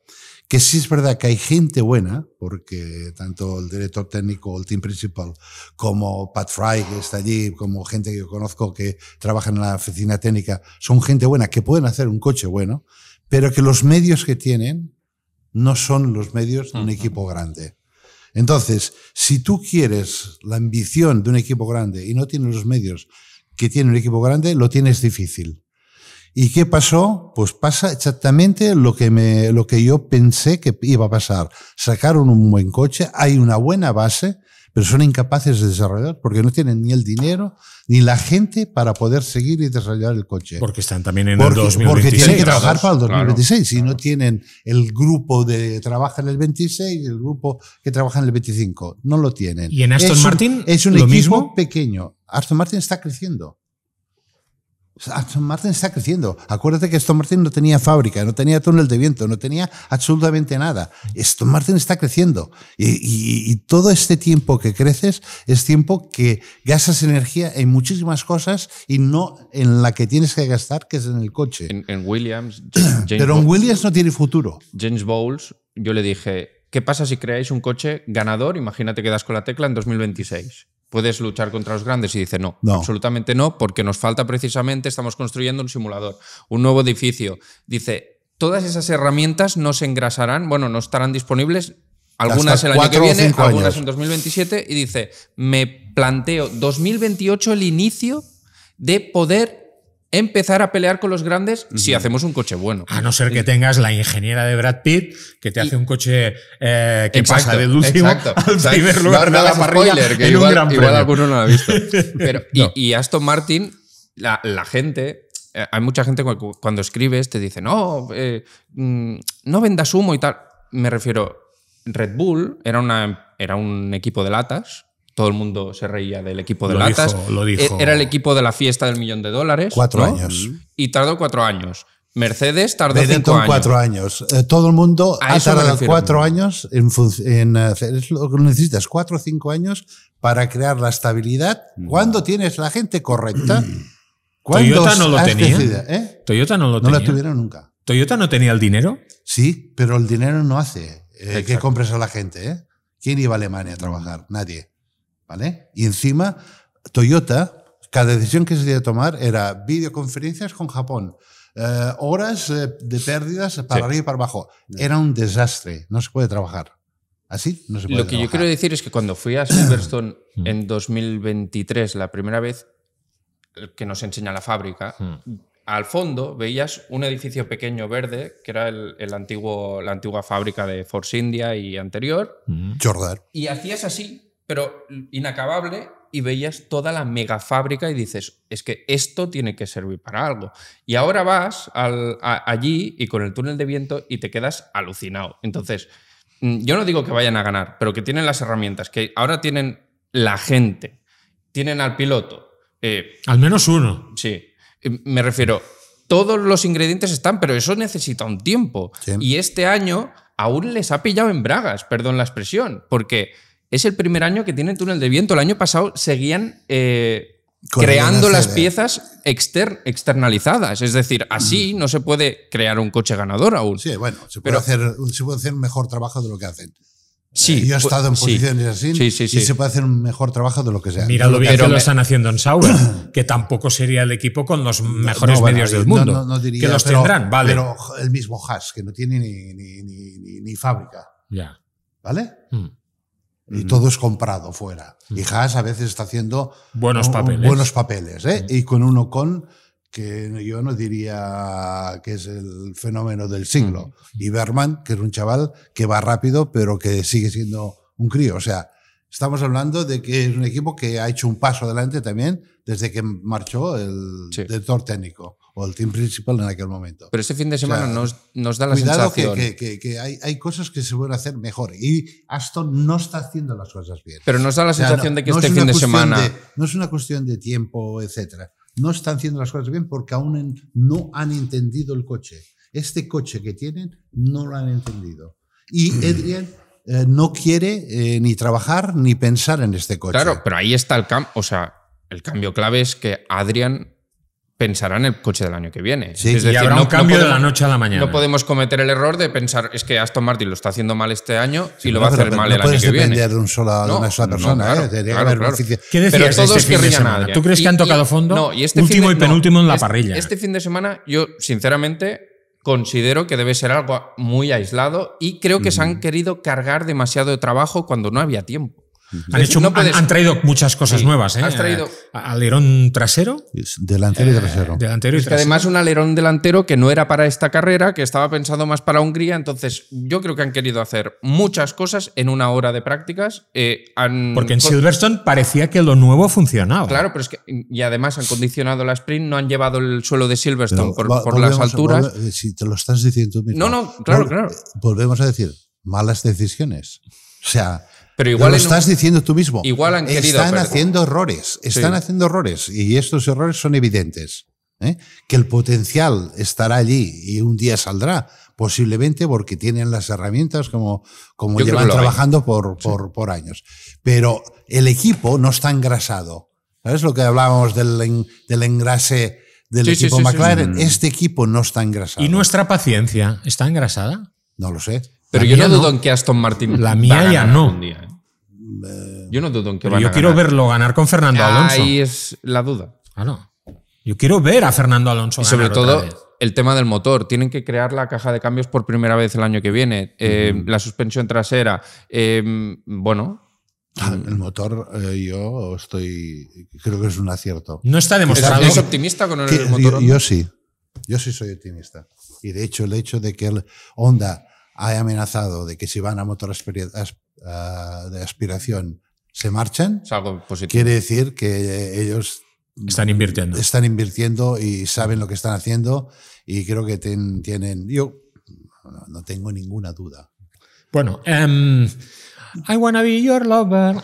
que sí es verdad que hay gente buena, porque tanto el director técnico, el team principal, como Pat Fry, que está allí, como gente que yo conozco que trabaja en la oficina técnica, son gente buena que pueden hacer un coche bueno, pero que los medios que tienen no son los medios de un equipo grande. Entonces, si tú quieres la ambición de un equipo grande y no tienes los medios que tiene un equipo grande, lo tienes difícil. ¿Y qué pasó? Pues pasa exactamente lo que yo pensé que iba a pasar. Sacaron un buen coche, hay una buena base, pero son incapaces de desarrollar porque no tienen ni el dinero ni la gente para poder seguir y desarrollar el coche. Porque están también en el 2026. Porque tienen que trabajar para el 2026. Claro, si no tienen el grupo de trabaja en el 26 y el grupo que trabaja en el 25. No lo tienen. ¿Y en Aston Martin es un lo equipo mismo? pequeño. Aston Martin está creciendo. Aston Martin está creciendo. Acuérdate que Aston Martin no tenía fábrica, no tenía túnel de viento, no tenía absolutamente nada. Aston Martin está creciendo. Y todo este tiempo que creces es tiempo que gastas energía en muchísimas cosas y no en la que tienes que gastar, que es en el coche. En Williams, Pero en Williams no tiene futuro. James Bowles, yo le dije, ¿qué pasa si creáis un coche ganador? Imagínate que das con la tecla en 2026. ¿Puedes luchar contra los grandes? Y dice, no, absolutamente no, porque nos falta precisamente, estamos construyendo un simulador, un nuevo edificio. Dice, todas esas herramientas no se engrasarán, bueno, no estarán disponibles, algunas el año que viene, algunas en 2027, y dice, me planteo 2028 el inicio de poder empezar a pelear con los grandes si hacemos un coche bueno. A no ser que tengas la ingeniera de Brad Pitt que te hace un coche que pasa del último al primer lugar de la parrilla spoiler, que en un gran premio. Igual alguno no lo ha visto. Pero, y Aston Martin, la gente, hay mucha gente cuando escribes te dice, no vendas humo y tal. Me refiero, Red Bull era un equipo de latas. Todo el mundo se reía del equipo de latas. Lo dijo. Era el equipo de la fiesta del $1.000.000. 4 ¿no? años. Y tardó 4 años. Mercedes tardó 5 Benetton años. 4 años. Todo el mundo A ha eso me tardado refiero. 4 años en hacer. Es lo que necesitas, 4 o 5 años para crear la estabilidad. Cuando tienes la gente correcta. Toyota no lo has tenía. decidido, Toyota no lo No tenía. la tuvieron nunca. Toyota no tenía el dinero. Sí, pero el dinero no hace que compres a la gente. ¿Eh? ¿Quién iba a Alemania a trabajar? Nadie. ¿Vale? Y encima, Toyota, cada decisión que se debía tomar era videoconferencias con Japón, horas de pérdidas para arriba y para abajo. Era un desastre. No se puede trabajar. Así no se puede Lo que trabajar. yo quiero decir es que cuando fui a Silverstone en 2023, la primera vez que nos enseña la fábrica, al fondo veías un edificio pequeño verde, que era la antigua fábrica de Force India y anterior, Jordan. y hacías así pero inacabable, y veías toda la mega fábrica y dices, es que esto tiene que servir para algo. Y ahora vas allí y con el túnel de viento y te quedas alucinado. Entonces, yo no digo que vayan a ganar, pero que tienen las herramientas, que ahora tienen la gente, tienen al piloto. Al menos uno. Sí, me refiero, todos los ingredientes están, pero eso necesita un tiempo. Sí. Y este año aún les ha pillado en bragas, perdón la expresión, porque es el primer año que tienen túnel de viento. El año pasado seguían creando las piezas externalizadas. Es decir, así no se puede crear un coche ganador aún. Sí, bueno, se puede hacer un mejor trabajo de lo que hacen. Sí, yo he estado en posiciones así sí, y se puede hacer un mejor trabajo de lo que sea. Mira lo bien que lo están haciendo en Sauber, que tampoco sería el equipo con los mejores medios del mundo. No diría, que los tendrán, vale. Pero el mismo Haas, que no tiene ni fábrica. Ya. ¿Vale? Y todo es comprado fuera. Y Haas a veces está haciendo buenos papeles. Y con un Ocon que yo no diría que es el fenómeno del siglo. Y Bergman, que es un chaval que va rápido, pero que sigue siendo un crío. O sea, estamos hablando de que es un equipo que ha hecho un paso adelante también desde que marchó el director técnico o el team principal en aquel momento. Pero este fin de semana nos da la cuidado sensación... que hay cosas que se pueden hacer mejor. Y Aston no está haciendo las cosas bien. Pero nos da la sensación de que este fin de semana... No es una cuestión de tiempo, etcétera. No están haciendo las cosas bien porque aún no han entendido el coche. Este coche que tienen no lo han entendido. Y Adrian no quiere ni trabajar ni pensar en este coche. Claro, pero ahí está el cambio. O sea, el cambio clave es que Adrian pensará en el coche del año que viene. Sí, es decir, y habrá un cambio de la noche a la mañana. No podemos cometer el error de pensar es que Aston Martin lo está haciendo mal este año y lo va a hacer mal el año que viene. No puedes depender de una sola persona. Claro. ¿Qué decías de este fin de semana? ¿Tú crees que han tocado fondo? No, y último y penúltimo en la parrilla. Este fin de semana yo, sinceramente, considero que debe ser algo muy aislado y creo que se han querido cargar demasiado de trabajo cuando no había tiempo. Han traído muchas cosas nuevas. Has traído alerón trasero. Delantero y trasero. Delantero y trasero. Además, un alerón delantero que no era para esta carrera, que estaba pensado más para Hungría. Entonces, yo creo que han querido hacer muchas cosas en una hora de prácticas. Porque en Silverstone parecía que lo nuevo funcionaba. Claro, pero es que. Y además han condicionado la sprint, no han llevado el suelo de Silverstone por las alturas. Si te lo estás diciendo tú mismo. No, claro. Volvemos a decir, malas decisiones. O sea. Pero igual lo estás diciendo tú mismo. Igual han querido. Están haciendo errores. Están haciendo errores. Y estos errores son evidentes. Que el potencial estará allí y un día saldrá. Posiblemente porque tienen las herramientas como llevan trabajando por años. Pero el equipo no está engrasado. ¿Sabes lo que hablábamos del engrase del equipo McLaren? Este equipo no está engrasado. ¿Y nuestra paciencia está engrasada? No lo sé. Pero yo no dudo en que Aston Martin. La mía ya no. Yo no dudo en que van a ganar. Yo quiero verlo ganar con Fernando Alonso. Ahí es la duda. Claro. Yo quiero ver a Fernando Alonso ganar. Y sobre todo el tema del motor. Tienen que crear la caja de cambios por primera vez el año que viene. La suspensión trasera. Bueno. El motor, yo creo que es un acierto. No está demostrado. ¿Es optimista con el motor? Yo sí. Yo sí soy optimista. Y de hecho, el hecho de que el Honda haya amenazado de que si van a motor de aspiración se marchan, es algo positivo. Quiere decir que ellos están invirtiendo y saben lo que están haciendo y creo que tienen... Yo no tengo ninguna duda. Bueno, I wanna be your lover.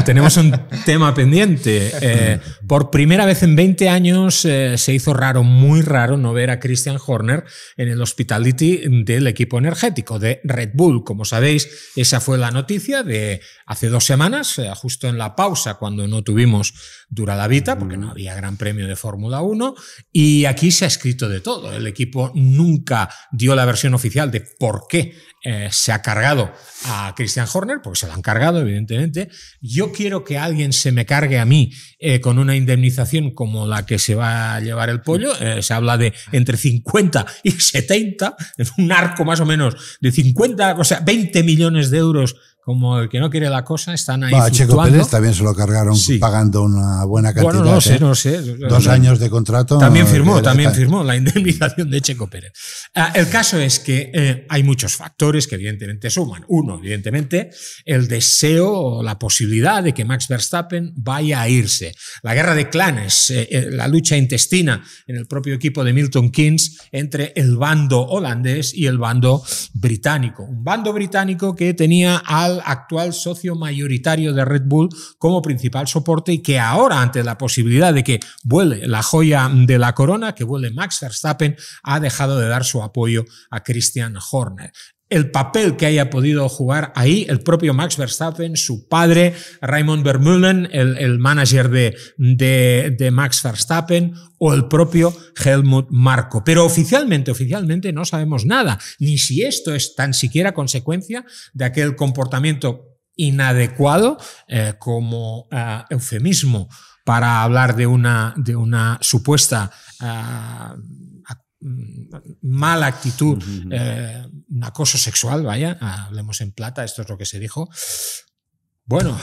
Tenemos un tema pendiente. Por primera vez en 20 años se hizo raro, muy raro, no ver a Christian Horner en el hospitality del equipo energético de Red Bull. Como sabéis, esa fue la noticia de hace 2 semanas, justo en la pausa cuando no tuvimos Dura la Vita, porque no había Gran Premio de Fórmula 1. Y aquí se ha escrito de todo. El equipo nunca dio la versión oficial de por qué se ha cargado a Christian Horner, porque se lo han cargado, evidentemente. Yo quiero que alguien se me cargue a mí con una indemnización como la que se va a llevar el pollo. Se habla de entre 50 y 70, en un arco más o menos de 50, o sea, 20 millones de euros como el que no quiere la cosa, están ahí Checo fluctuando. Pérez también se lo cargaron pagando una buena cantidad. Bueno, no sé. 2 años de contrato. También firmó la indemnización de Checo Pérez. El caso es que hay muchos factores que evidentemente suman. Uno, evidentemente, el deseo o la posibilidad de que Max Verstappen vaya a irse. La guerra de clanes, la lucha intestina en el propio equipo de Milton Keynes entre el bando holandés y el bando británico. Un bando británico que tenía al actual socio mayoritario de Red Bull como principal soporte y que ahora, ante la posibilidad de que vuele la joya de la corona, que vuele Max Verstappen, ha dejado de dar su apoyo a Christian Horner. El papel que haya podido jugar ahí el propio Max Verstappen, su padre, Raymond Vermeulen, el manager de Max Verstappen, o el propio Helmut Marko. Pero oficialmente no sabemos nada, ni si esto es tan siquiera consecuencia de aquel comportamiento inadecuado como eufemismo para hablar de una supuesta mala actitud, un acoso sexual, vaya, hablemos en plata, esto es lo que se dijo. Bueno,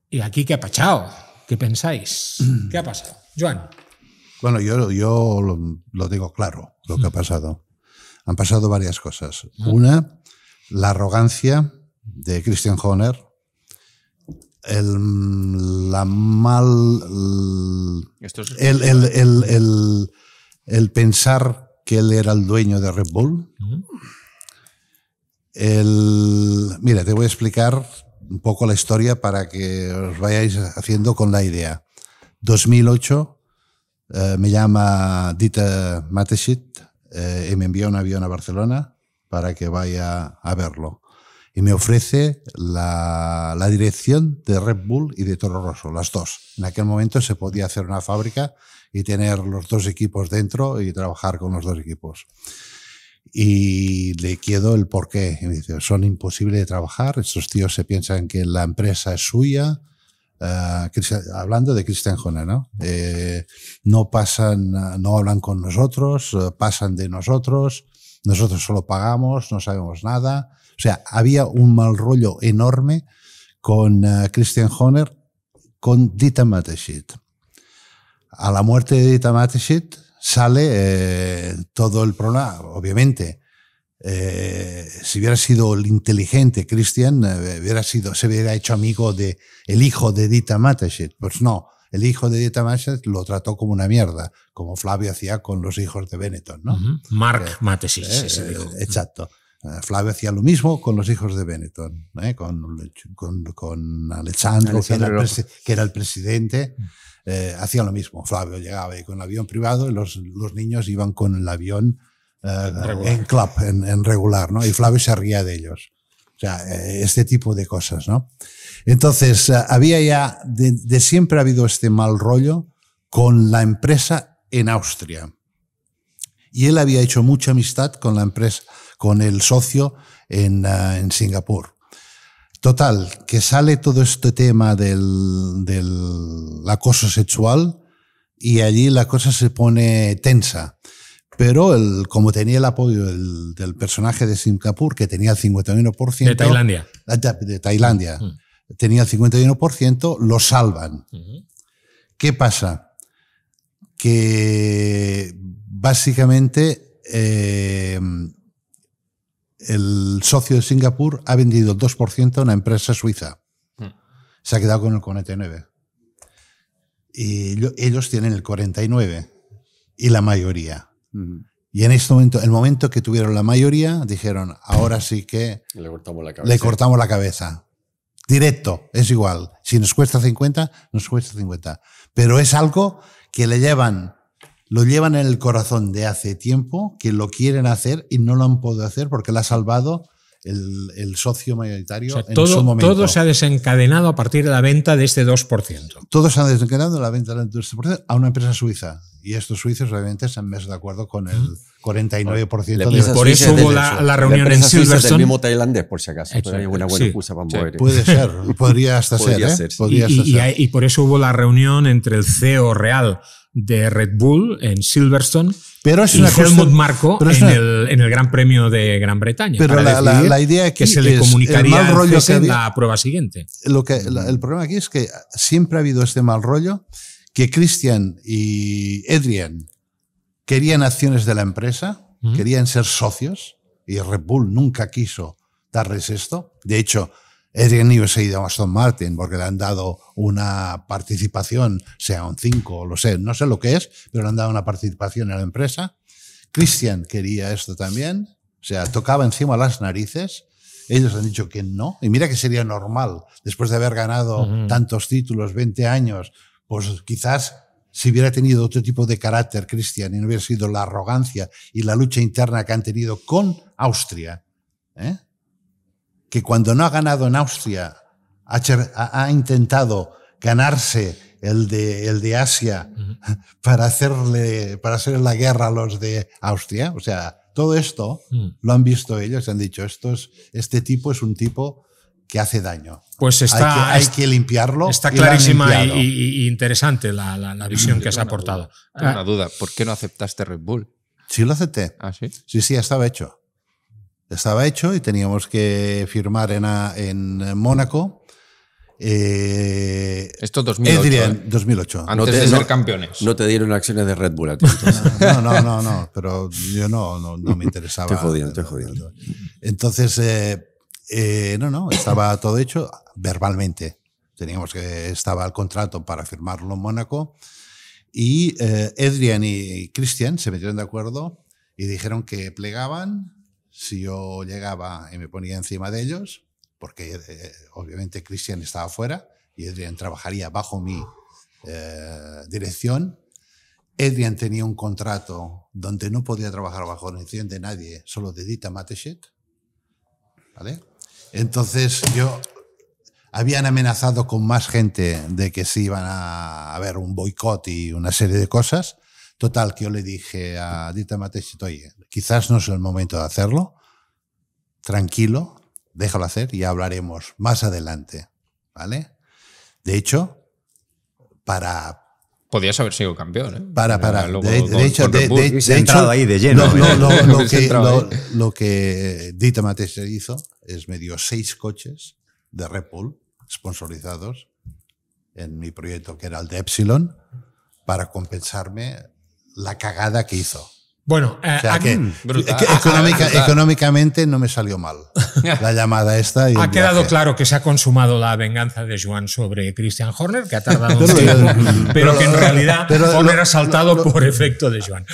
¿y aquí qué ha pasado? ¿Qué pensáis? ¿Qué ha pasado? Joan. Bueno, yo lo digo claro, lo que ha pasado. Han pasado varias cosas. Una, la arrogancia de Christian Horner, el pensar que él era el dueño de Red Bull. Mira, te voy a explicar un poco la historia para que os vayáis haciendo con la idea. 2008 me llama Dieter Mateschitz y me envía un avión a Barcelona para que vaya a verlo. Y me ofrece la dirección de Red Bull y de Toro Rosso, las dos. En aquel momento se podía hacer una fábrica y tener los dos equipos dentro y trabajar con los dos equipos. Y le quedo el porqué. Y me dice, son imposibles de trabajar, estos tíos se piensan que la empresa es suya. Hablando de Christian Horner, ¿no? No hablan con nosotros, pasan de nosotros solo pagamos, no sabemos nada. O sea, había un mal rollo enorme con Christian Horner, con Dieter Mateschitz. A la muerte de Dieter Mateschitz sale todo el problema. Obviamente, si hubiera sido el inteligente Christian, se hubiera hecho amigo del hijo de Dieter Mateschitz. Pues no, el hijo de Dieter Mateschitz lo trató como una mierda, como Flavio hacía con los hijos de Benetton, ¿no? Mark Mateschitz, ese dijo. Exacto. Flavio hacía lo mismo con los hijos de Benetton, con Alessandro, que era el presidente. Hacía lo mismo. Flavio llegaba ahí con el avión privado y los niños iban con el avión en regular, ¿no? Y Flavio se ría de ellos. O sea, este tipo de cosas, ¿no? Entonces, había ya, de siempre ha habido este mal rollo con la empresa en Austria. Y él había hecho mucha amistad con la empresa, con el socio en Singapur. Total, que sale todo este tema del acoso sexual y allí la cosa se pone tensa. Pero como tenía el apoyo del personaje de Singapur, que tenía el 51%... De Tailandia. De Tailandia. Tenía el 51%, lo salvan. ¿Qué pasa? Que básicamente el socio de Singapur ha vendido el 2% a una empresa suiza. Se ha quedado con el 49%. Y ellos tienen el 49% y la mayoría. Y en este momento, el momento que tuvieron la mayoría, dijeron, ahora sí que le cortamos la cabeza. Directo, es igual. Si nos cuesta 50, nos cuesta 50. Pero es algo que lo llevan en el corazón de hace tiempo, que lo quieren hacer y no lo han podido hacer porque lo ha salvado el socio mayoritario, o sea, en su momento. Todo se ha desencadenado a partir de la venta de este 2%. Todo se ha desencadenado la venta del 2% a una empresa suiza. Y estos suizos obviamente se han puesto de acuerdo con el 49%. Y por eso hubo la reunión en Silverstone. El mismo tailandés, por si acaso. Es una buena excusa para mover. Puede ser, podría hasta ser. Y por eso hubo la reunión entre el CEO real de Red Bull en Silverstone Pero es y una Helmut cuestión- Marko pero es en, una- en el Gran Premio de Gran Bretaña. Pero para la decidir idea aquí que se le es comunicaría el mal rollo el cese que en había. la prueba siguiente. El problema aquí es que siempre ha habido este mal rollo, que Christian y Adrian querían acciones de la empresa, querían ser socios, y Red Bull nunca quiso darles esto. De hecho, Adrian iba a ir a Aston Martin porque le han dado una participación, sea un 5, lo sé, no sé lo que es, pero le han dado una participación en la empresa. Christian quería esto también, o sea, tocaba encima las narices. Ellos han dicho que no, y mira que sería normal, después de haber ganado tantos títulos, 20 años, pues quizás si hubiera tenido otro tipo de carácter Christian y no hubiera sido la arrogancia y la lucha interna que han tenido con Austria, que cuando no ha ganado en Austria ha intentado ganarse el de Asia para hacerle la guerra a los de Austria. O sea, todo esto lo han visto ellos y han dicho, este tipo es un tipo que hace daño. Pues hay que limpiarlo. Está y lo han clarísima limpiado. y interesante la visión que has aportado. Tengo una duda. ¿Por qué no aceptaste Red Bull? Sí lo acepté. ¿Ah, sí? Sí, estaba hecho. Estaba hecho y teníamos que firmar en Mónaco. Esto 2008. Adrian, 2008. Antes de ser campeones. No te dieron acciones de Red Bull a ti. No, pero yo no me interesaba. Estoy jodiendo. Entonces, estaba todo hecho verbalmente. Estaba el contrato para firmarlo en Mónaco y Adrian y Christian se metieron de acuerdo y dijeron que plegaban si yo llegaba y me ponía encima de ellos, porque obviamente Christian estaba fuera y Adrian trabajaría bajo mi dirección. Adrian tenía un contrato donde no podía trabajar bajo la dirección de nadie, solo de Dieter Mateschitz, ¿vale? Entonces habían amenazado con más gente de que se iban a haber un boicot y una serie de cosas. Total, que yo le dije a Dieter Mateschitz, oye, quizás no es el momento de hacerlo, tranquilo, déjalo hacer y ya hablaremos más adelante, ¿vale? De hecho, Podías haber sido campeón, ¿eh? De hecho, entrado ahí de lleno. lo que Dieter Mateschitz hizo es me dio 6 coches de Red Bull sponsorizados en mi proyecto, que era el de Epsilon, para compensarme la cagada que hizo. Bueno, O sea, que brutal. económicamente no me salió mal la llamada esta. Y ha el quedado viaje. claro que se ha consumado la venganza de Joan sobre Christian Horner, que ha tardado un tiempo, pero que en realidad Horner ha saltado por efecto de Joan.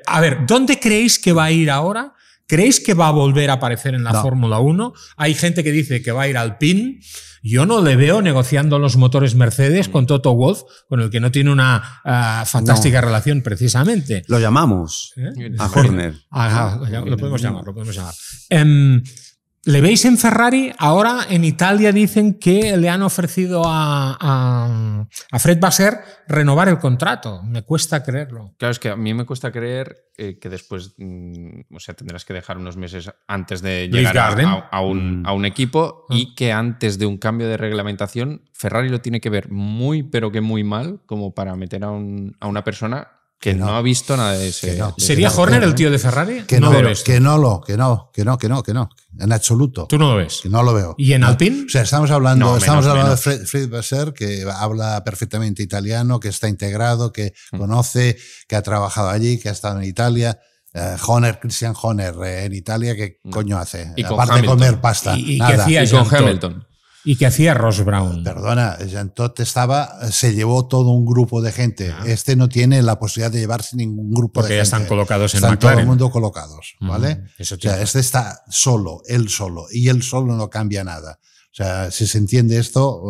A ver, ¿dónde creéis que va a ir ahora? ¿Creéis que va a volver a aparecer en la Fórmula 1? Hay gente que dice que va a ir al Alpine. Yo no le veo negociando los motores Mercedes con Toto Wolff, con el que no tiene una fantástica relación precisamente. Lo llamamos a Horner. Lo podemos llamar. ¿Le veis en Ferrari? Ahora en Italia dicen que le han ofrecido a Fred Vasseur renovar el contrato. Me cuesta creerlo. Claro, es que a mí me cuesta creer que después, tendrás que dejar unos meses antes de llegar a un equipo y que antes de un cambio de reglamentación, Ferrari lo tiene que ver muy, pero que muy mal como para meter a una persona que no ha visto nada de ese. ¿Sería Horner el tío de Ferrari? Que no, en absoluto. ¿Tú no lo ves? Que no lo veo. ¿Y en Alpine? O sea, estamos hablando menos. de Fred Vasseur, que habla perfectamente italiano, que está integrado, que conoce, que ha trabajado allí, que ha estado en Italia. Christian Horner en Italia, ¿qué coño hace? Y con aparte Hamilton. de comer pasta. ¿Y nada. qué hacía Y con Jean Todt? Hamilton. ¿Y qué hacía Ross Brown? Perdona, Jean Todt se llevó todo un grupo de gente. Este no tiene la posibilidad de llevarse ningún grupo Porque de ya gente. están colocados en Están McLaren. todo el mundo colocados, ¿vale? Eso O sea, tiene. este está solo, él solo, y él solo no cambia nada. O sea, si se entiende esto...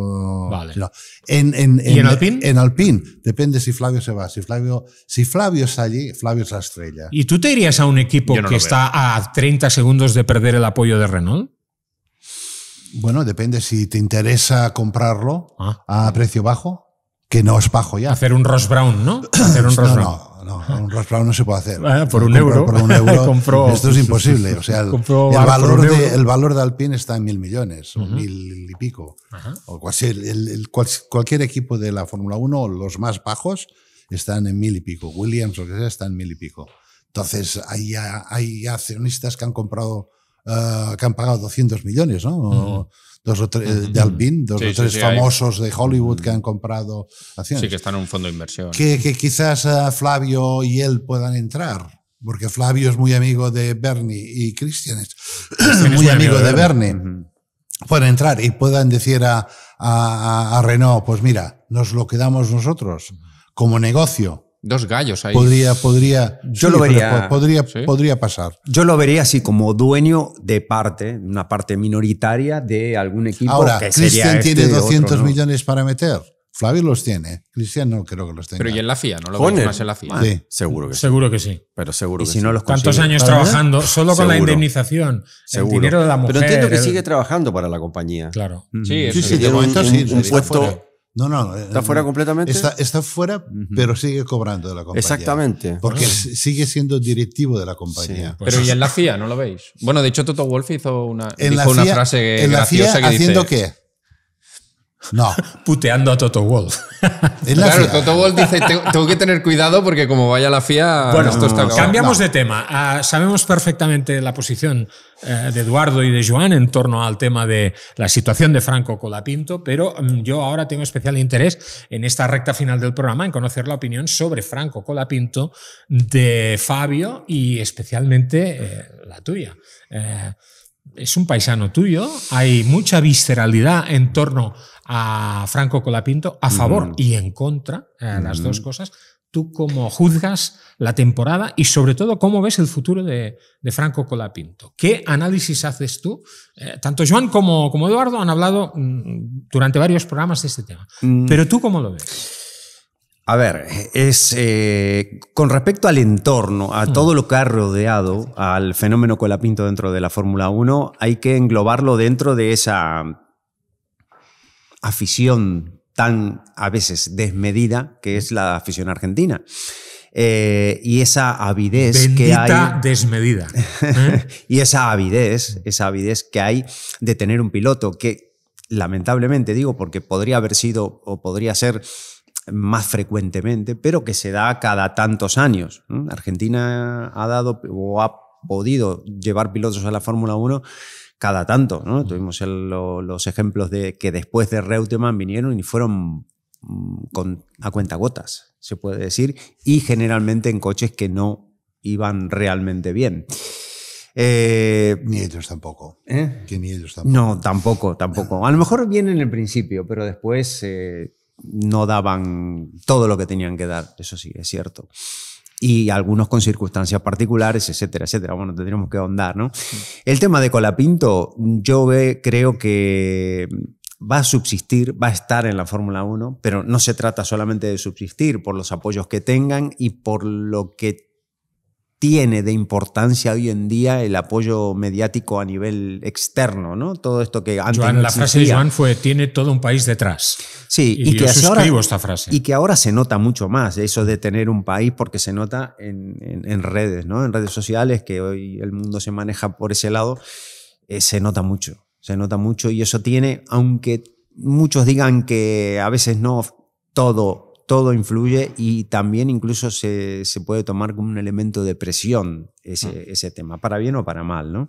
Vale. No. ¿Y en Alpine? En Alpine, depende si Flavio se va. Si Flavio está allí, Flavio es la estrella. ¿Y tú te irías a un equipo Yo no que lo está a 30 segundos de perder el apoyo de Renault? Bueno, depende si te interesa comprarlo Ah. a precio bajo, que no es bajo ya. Hacer un Ross Brown, ¿no? Hacer un Ross Brown. No, un Ross Brown no se puede hacer. Por un Comprar euro. Por un euro. Compró- Esto es imposible. O sea, compró por un euro. el valor de Alpine está en 1.000 millones, o 1.000 y pico. O cualquier equipo de la Fórmula 1, los más bajos, están en 1000 y pico. Williams, lo que sea, está en 1000 y pico. Entonces, hay accionistas que han comprado, que han pagado 200 millones, ¿no? Dos o tres, de Alpine, dos o tres famosos de Hollywood que han comprado acciones. Sí, que están en un fondo de inversión. Que quizás Flavio y él puedan entrar, porque Flavio es muy amigo de Bernie y Christian es muy amigo de Bernie. Pueden entrar y puedan decir a Renault, pues mira, nos lo quedamos nosotros como negocio. Dos gallos ahí. Yo lo vería. Podría pasar. Yo lo vería así como dueño de una parte minoritaria de algún equipo. Ahora, que Christian sería tiene 200 otro, ¿no? millones para meter. Flavio los tiene. Christian no creo que los tenga. Pero y en la FIA, ¿no lo ves más en la FIA? Sí. Seguro que sí. Seguro que sí. Pero seguro Y que si sí. no los ¿Cuántos consigue. años trabajando solo con la Seguro. indemnización? Seguro. El dinero de la mujer. Pero entiendo que sigue trabajando para la compañía. Claro. Sí, eso Sí, sí. de momento sí. un está puesto. fuera. No. ¿Está fuera completamente? Está fuera, pero sigue cobrando de la compañía. Exactamente. Porque sigue siendo directivo de la compañía. Sí. Pero ¿y en la FIA no lo veis? Bueno, de hecho Toto Wolff dijo una FIA, frase en la graciosa FIA que dice... ¿haciendo qué? No. Puteando a Toto Wolff. En la Claro, FIA. Toto Wolff dice, tengo que tener cuidado porque como vaya a la FIA, Bueno, esto está acabado". cambiamos de tema. Sabemos perfectamente la posición de Eduardo y de Joan en torno al tema de la situación de Franco Colapinto, pero yo ahora tengo especial interés en esta recta final del programa en conocer la opinión sobre Franco Colapinto de Fabio y especialmente la tuya. Es un paisano tuyo, hay mucha visceralidad en torno a Franco Colapinto, a favor y en contra, las dos cosas. ¿Tú cómo juzgas la temporada y sobre todo cómo ves el futuro de Franco Colapinto? ¿Qué análisis haces tú? Tanto Joan como Eduardo han hablado durante varios programas de este tema. Pero ¿tú cómo lo ves? A ver, con respecto al entorno, a todo lo que ha rodeado al fenómeno Colapinto dentro de la Fórmula 1, hay que englobarlo dentro de esa afición tan a veces desmedida que es la afición argentina. Y esa avidez que hay. Bendita desmedida. Y esa avidez que hay de tener un piloto que, lamentablemente digo, porque podría haber sido o podría ser más frecuentemente, pero que se da cada tantos años. Argentina ha dado o ha podido llevar pilotos a la Fórmula 1 cada tanto, ¿no? Tuvimos los ejemplos de que después de Reutemann vinieron y fueron a cuentagotas, se puede decir, y generalmente en coches que no iban realmente bien. Ni ellos tampoco. Que ni ellos tampoco. No, tampoco. A lo mejor bien en el principio, pero después no daban todo lo que tenían que dar, eso sí, es cierto. Y algunos con circunstancias particulares, etcétera, etcétera. Bueno, tendríamos que ahondar, ¿no? El tema de Colapinto, yo creo que va a subsistir, va a estar en la Fórmula 1, pero no se trata solamente de subsistir por los apoyos que tengan y por lo que tiene de importancia hoy en día el apoyo mediático a nivel externo, ¿no? Todo esto que antes Joan, no la frase de existía. Joan fue: tiene todo un país detrás. Sí, y que yo suscribo ahora, esta frase. y que ahora se nota mucho más eso de tener un país, porque se nota en redes, ¿no? En redes sociales, que hoy el mundo se maneja por ese lado, se nota mucho y eso tiene, aunque muchos digan que a veces no, todo influye y también incluso se puede tomar como un elemento de presión ese tema, para bien o para mal, ¿no?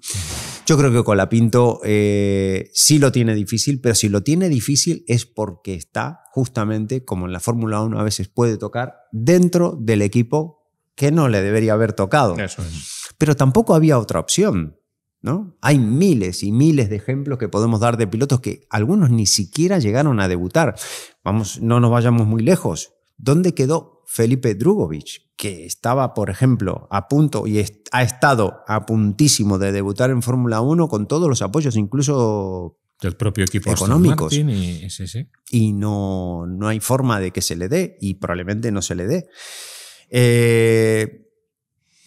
Yo creo que Colapinto sí lo tiene difícil, pero si lo tiene difícil es porque está justamente, como en la Fórmula 1 a veces puede tocar, dentro del equipo que no le debería haber tocado. Eso es. Pero tampoco había otra opción, ¿no? Hay miles y miles de ejemplos que podemos dar de pilotos que algunos ni siquiera llegaron a debutar. Vamos, no nos vayamos muy lejos. ¿Dónde quedó Felipe Drugovich? Que estaba, por ejemplo, a punto y ha estado a puntísimo de debutar en Fórmula 1 con todos los apoyos, incluso del propio equipo económicos. Aston Martin sí. Y no hay forma de que se le dé, y probablemente no se le dé.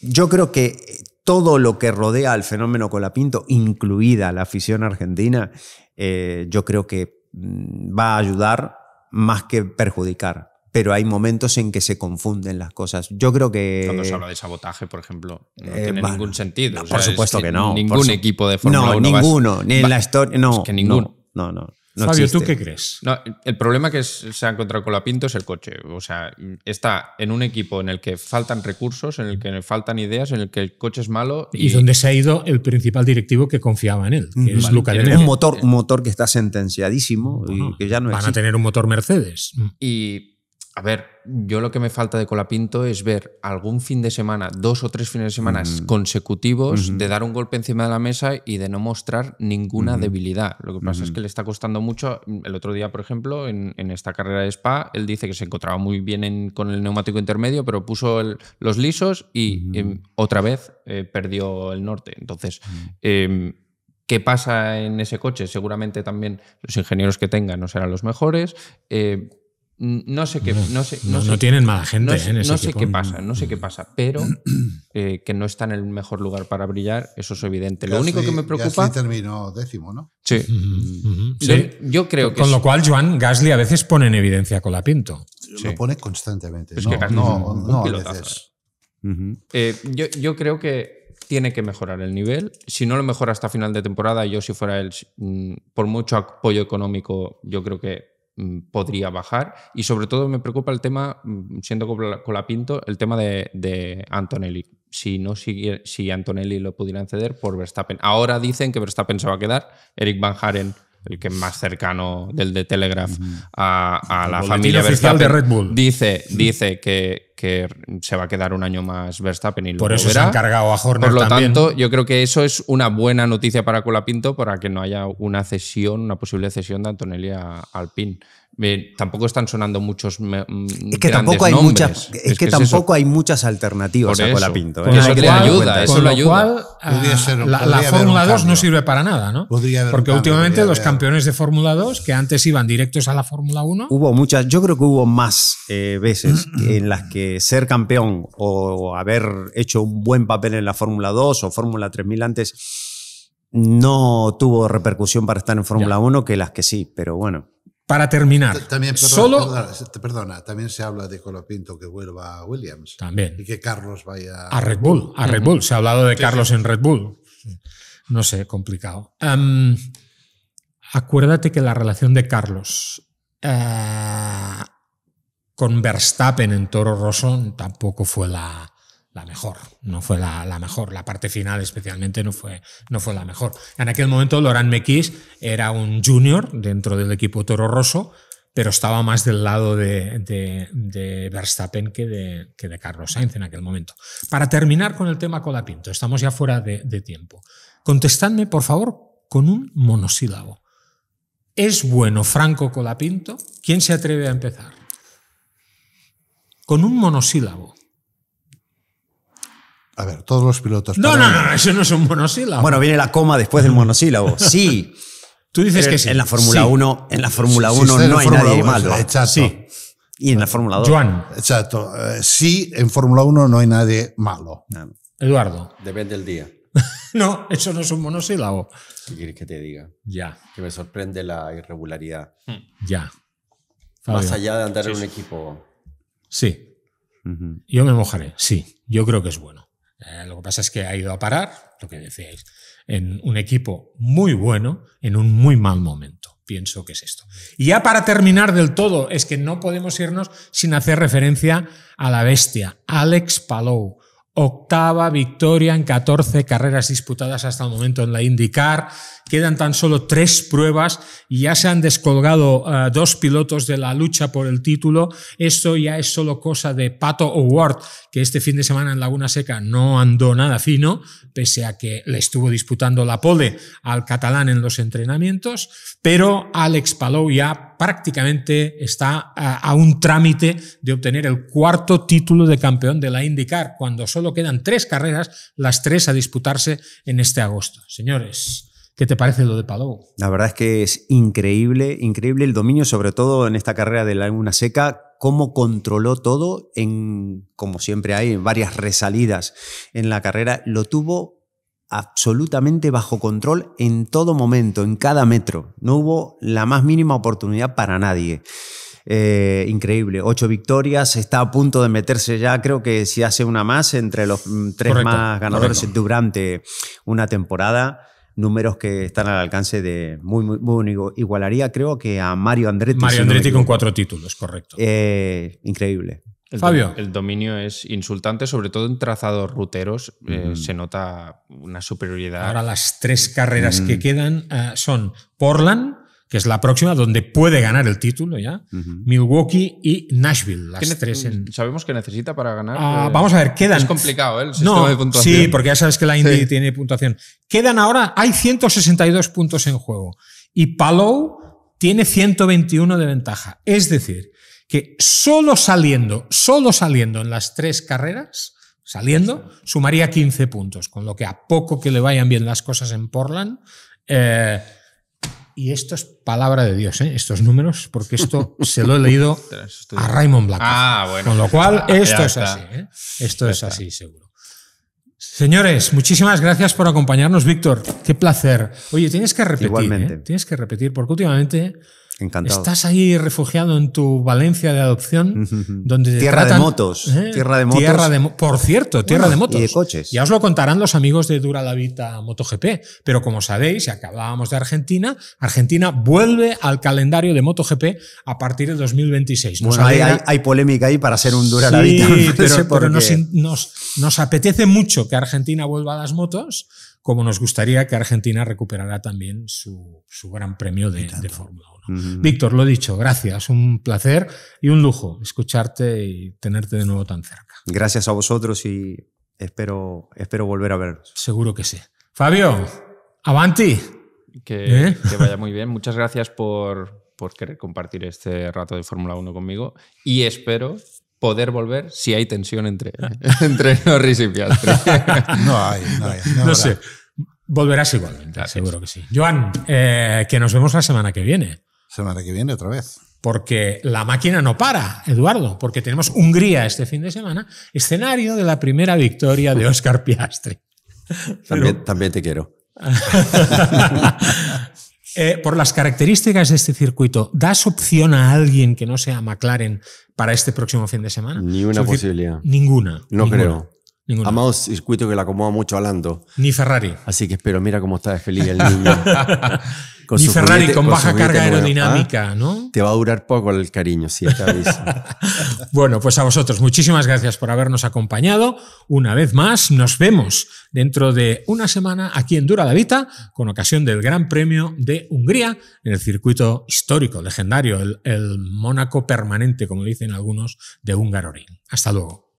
Yo creo que todo lo que rodea al fenómeno Colapinto, incluida la afición argentina, yo creo que va a ayudar más que perjudicar. Pero hay momentos en que se confunden las cosas. Yo creo que... Cuando se habla de sabotaje, por ejemplo, no tiene ningún sentido. No, O sea, por supuesto que no. Ningún equipo de Fórmula 1 ninguno. Ni en la historia... No, es que ninguno. No. No Fabio, existe. ¿tú qué crees? No, el problema que se ha encontrado Colapinto es el coche. O sea, está en un equipo en el que faltan recursos, en el que faltan ideas, en el que el coche es malo. Y donde se ha ido el principal directivo que confiaba en él, que es Luca de Neve. Un motor que está sentenciadísimo y que ya no Van existe. a tener un motor Mercedes. Y, a ver, yo lo que me falta de Colapinto es ver algún fin de semana, 2 o 3 fines de semana consecutivos, de dar un golpe encima de la mesa y de no mostrar ninguna debilidad. Lo que pasa es que le está costando mucho. El otro día, por ejemplo, en esta carrera de Spa, él dice que se encontraba muy bien con el neumático intermedio, pero puso los lisos y otra vez perdió el norte. Entonces, ¿qué pasa en ese coche? Seguramente también los ingenieros que tengan no serán los mejores. No sé qué. No tienen mala gente en ese no sé equipo. qué pasa, pero que no está en el mejor lugar para brillar, eso es evidente. Lo único que me preocupa. Gasly terminó 10º, ¿no? Sí. Sí. Yo creo que Con lo cual, Joan Gasly a veces pone en evidencia a Colapinto. Lo pone constantemente. Es no, que Gasly no, es un no a pilotazo, veces. yo creo que tiene que mejorar el nivel. Si no lo mejora hasta final de temporada, yo si fuera él, por mucho apoyo económico, yo creo que podría bajar. Y sobre todo me preocupa el tema, siendo Colapinto, el tema de Antonelli. Si Antonelli lo pudieran ceder por Verstappen. Ahora dicen que Verstappen se va a quedar. Eric Van Haren, el que es más cercano del de Telegraph a la familia oficial Verstappen, de Red Bull. dice que se va a quedar un año más Verstappen y Por luego eso se verá. han cargado a Horner Por lo también. tanto, yo creo que eso es una buena noticia para Colapinto para que no haya una posible cesión de Antonelli a Alpine. Tampoco están sonando muchos Es que tampoco hay muchas, hay muchas alternativas a Colapinto. Con eso le ayuda, eso con le lo ayuda. cual, la podría haber Fórmula un 2 no cambio. sirve para nada, ¿no? Podría haber un Porque cambio, últimamente podría los haber. campeones de Fórmula 2, que antes iban directos a la Fórmula 1, Yo creo que hubo más veces en las que ser campeón o haber hecho un buen papel en la Fórmula 2 o Fórmula 3000 antes no tuvo repercusión para estar en Fórmula 1 que las que sí, pero bueno. para terminar. También, perdona, también se habla de Colapinto que vuelva a Williams. También. Y que Carlos vaya A Red Bull. A Red Bull. Se ha hablado de Carlos en Red Bull. No sé, complicado. Acuérdate que la relación de Carlos con Verstappen en Toro Rosso tampoco fue la mejor. No fue la mejor. La parte final especialmente no fue la mejor. En aquel momento Laurent Mekies era un junior dentro del equipo Toro Rosso, pero estaba más del lado de Verstappen que de Carlos Sainz en aquel momento. Para terminar con el tema Colapinto, estamos ya fuera de tiempo. Contestadme, por favor, con un monosílabo. ¿Es bueno Franco Colapinto? ¿Quién se atreve a empezar? Con un monosílabo. A ver, todos los pilotos. No, eso no es un monosílabo. Bueno, viene la coma después del monosílabo. Sí. Tú dices que sí. En la Fórmula 1, en la Fórmula 1 está en no hay Fórmula nadie 1, malo. Exacto. Sí. Y en la Fórmula 2. Joan, Exacto. Sí, en Fórmula 1 no hay nadie malo. Eduardo. Depende del día. No, eso no es un monosílabo. ¿Qué quieres que te diga? Ya, Que me sorprende la irregularidad. ya. Más Fabio. allá de andar en un equipo. Sí. Yo me mojaré. Sí, yo creo que es bueno. Lo que pasa es que ha ido a parar, lo que decíais, en un equipo muy bueno, en un muy mal momento. Pienso que es esto. Y ya para terminar del todo, es que no podemos irnos sin hacer referencia a la bestia, Alex Palou. 8ª victoria en 14 carreras disputadas hasta el momento en la IndyCar. Quedan tan solo 3 pruebas y ya se han descolgado 2 pilotos de la lucha por el título. Esto ya es solo cosa de Pato O'Ward, que este fin de semana en Laguna Seca no andó nada fino, pese a que le estuvo disputando la pole al catalán en los entrenamientos. Pero Alex Palou ya prácticamente está a un trámite de obtener el 4º título de campeón de la IndyCar, cuando solo quedan 3 carreras, las 3 a disputarse en este agosto. Señores, ¿qué te parece lo de Palou? La verdad es que es increíble, increíble el dominio, sobre todo en esta carrera de Laguna Seca, cómo controló todo, como siempre hay, varias resalidas en la carrera, lo tuvo absolutamente bajo control en todo momento, en cada metro. No hubo la más mínima oportunidad para nadie. Increíble, 8 victorias, está a punto de meterse ya, creo que si hace una más, entre los 3 más ganadores durante una temporada. números que están al alcance de muy igualaría, creo que a Mario Andretti. Mario Andretti con 4 títulos, correcto. Increíble. Fabio. El dominio es insultante, sobre todo en trazados ruteros. Se nota una superioridad. Ahora las 3 carreras que quedan son Portland, que es la próxima, donde puede ganar el título ya, Milwaukee y Nashville. Las 3 ¿Sabemos qué necesita para ganar? Vamos a ver, quedan... Es complicado, ¿eh? El sistema de puntuación. Sí, porque ya sabes que la Indy tiene puntuación. Quedan ahora, hay 162 puntos en juego y Palou tiene 121 de ventaja. Es decir, que solo saliendo en las 3 carreras, sumaría 15 puntos, con lo que a poco que le vayan bien las cosas en Portland... y esto es palabra de Dios, estos números, porque esto se lo he leído a Raymond Black. Bueno. Con lo cual, esto es así. Esto es así, seguro. Señores, muchísimas gracias por acompañarnos, Víctor. Qué placer. Oye, tienes que repetir. Igualmente. Tienes que repetir, porque últimamente... Encantado. Estás ahí refugiado en tu Valencia de adopción, donde tierra de motos. Tierra de motos. Por cierto, tierra de motos. Y de coches. Ya os lo contarán los amigos de Dura la Vita MotoGP. Pero como sabéis, ya que hablábamos de Argentina, Argentina vuelve al calendario de MotoGP a partir de 2026. Bueno, hay polémica ahí para hacer un Dura la Vita. Pero nos apetece mucho que Argentina vuelva a las motos, como nos gustaría que Argentina recuperara también su gran premio de Fórmula 1. Víctor, lo dicho, gracias, un placer y un lujo escucharte y tenerte de nuevo tan cerca. Gracias a vosotros y espero volver a veros. Seguro que sí. Fabio, avanti. Que vaya muy bien. Muchas gracias por querer compartir este rato de Fórmula 1 conmigo y espero poder volver si hay tensión entre Norris y Piastri. No hay. No sé. Volverás igualmente, gracias. Seguro que sí. Joan, que nos vemos la semana que viene. Semana que viene otra vez. Porque la máquina no para, Eduardo, porque tenemos Hungría este fin de semana, escenario de la primera victoria de Óscar Piastri. También te quiero. Por las características de este circuito, ¿das opción a alguien que no sea McLaren para este próximo fin de semana? Ni una posibilidad. Ninguna. Creo. Ninguna. Amado circuito que le acomoda mucho a Lando. Ni Ferrari. Así que espero, mira cómo está de feliz el niño. Ni Ferrari con baja carga aerodinámica, ¿no? Te va a durar poco el cariño, sí, te aviso. Bueno, pues a vosotros, muchísimas gracias por habernos acompañado. Una vez más, nos vemos dentro de una semana aquí en Dura la Vita, con ocasión del Gran Premio de Hungría, en el circuito histórico, legendario, el Mónaco permanente, como dicen algunos, de Hungaroring. Hasta luego.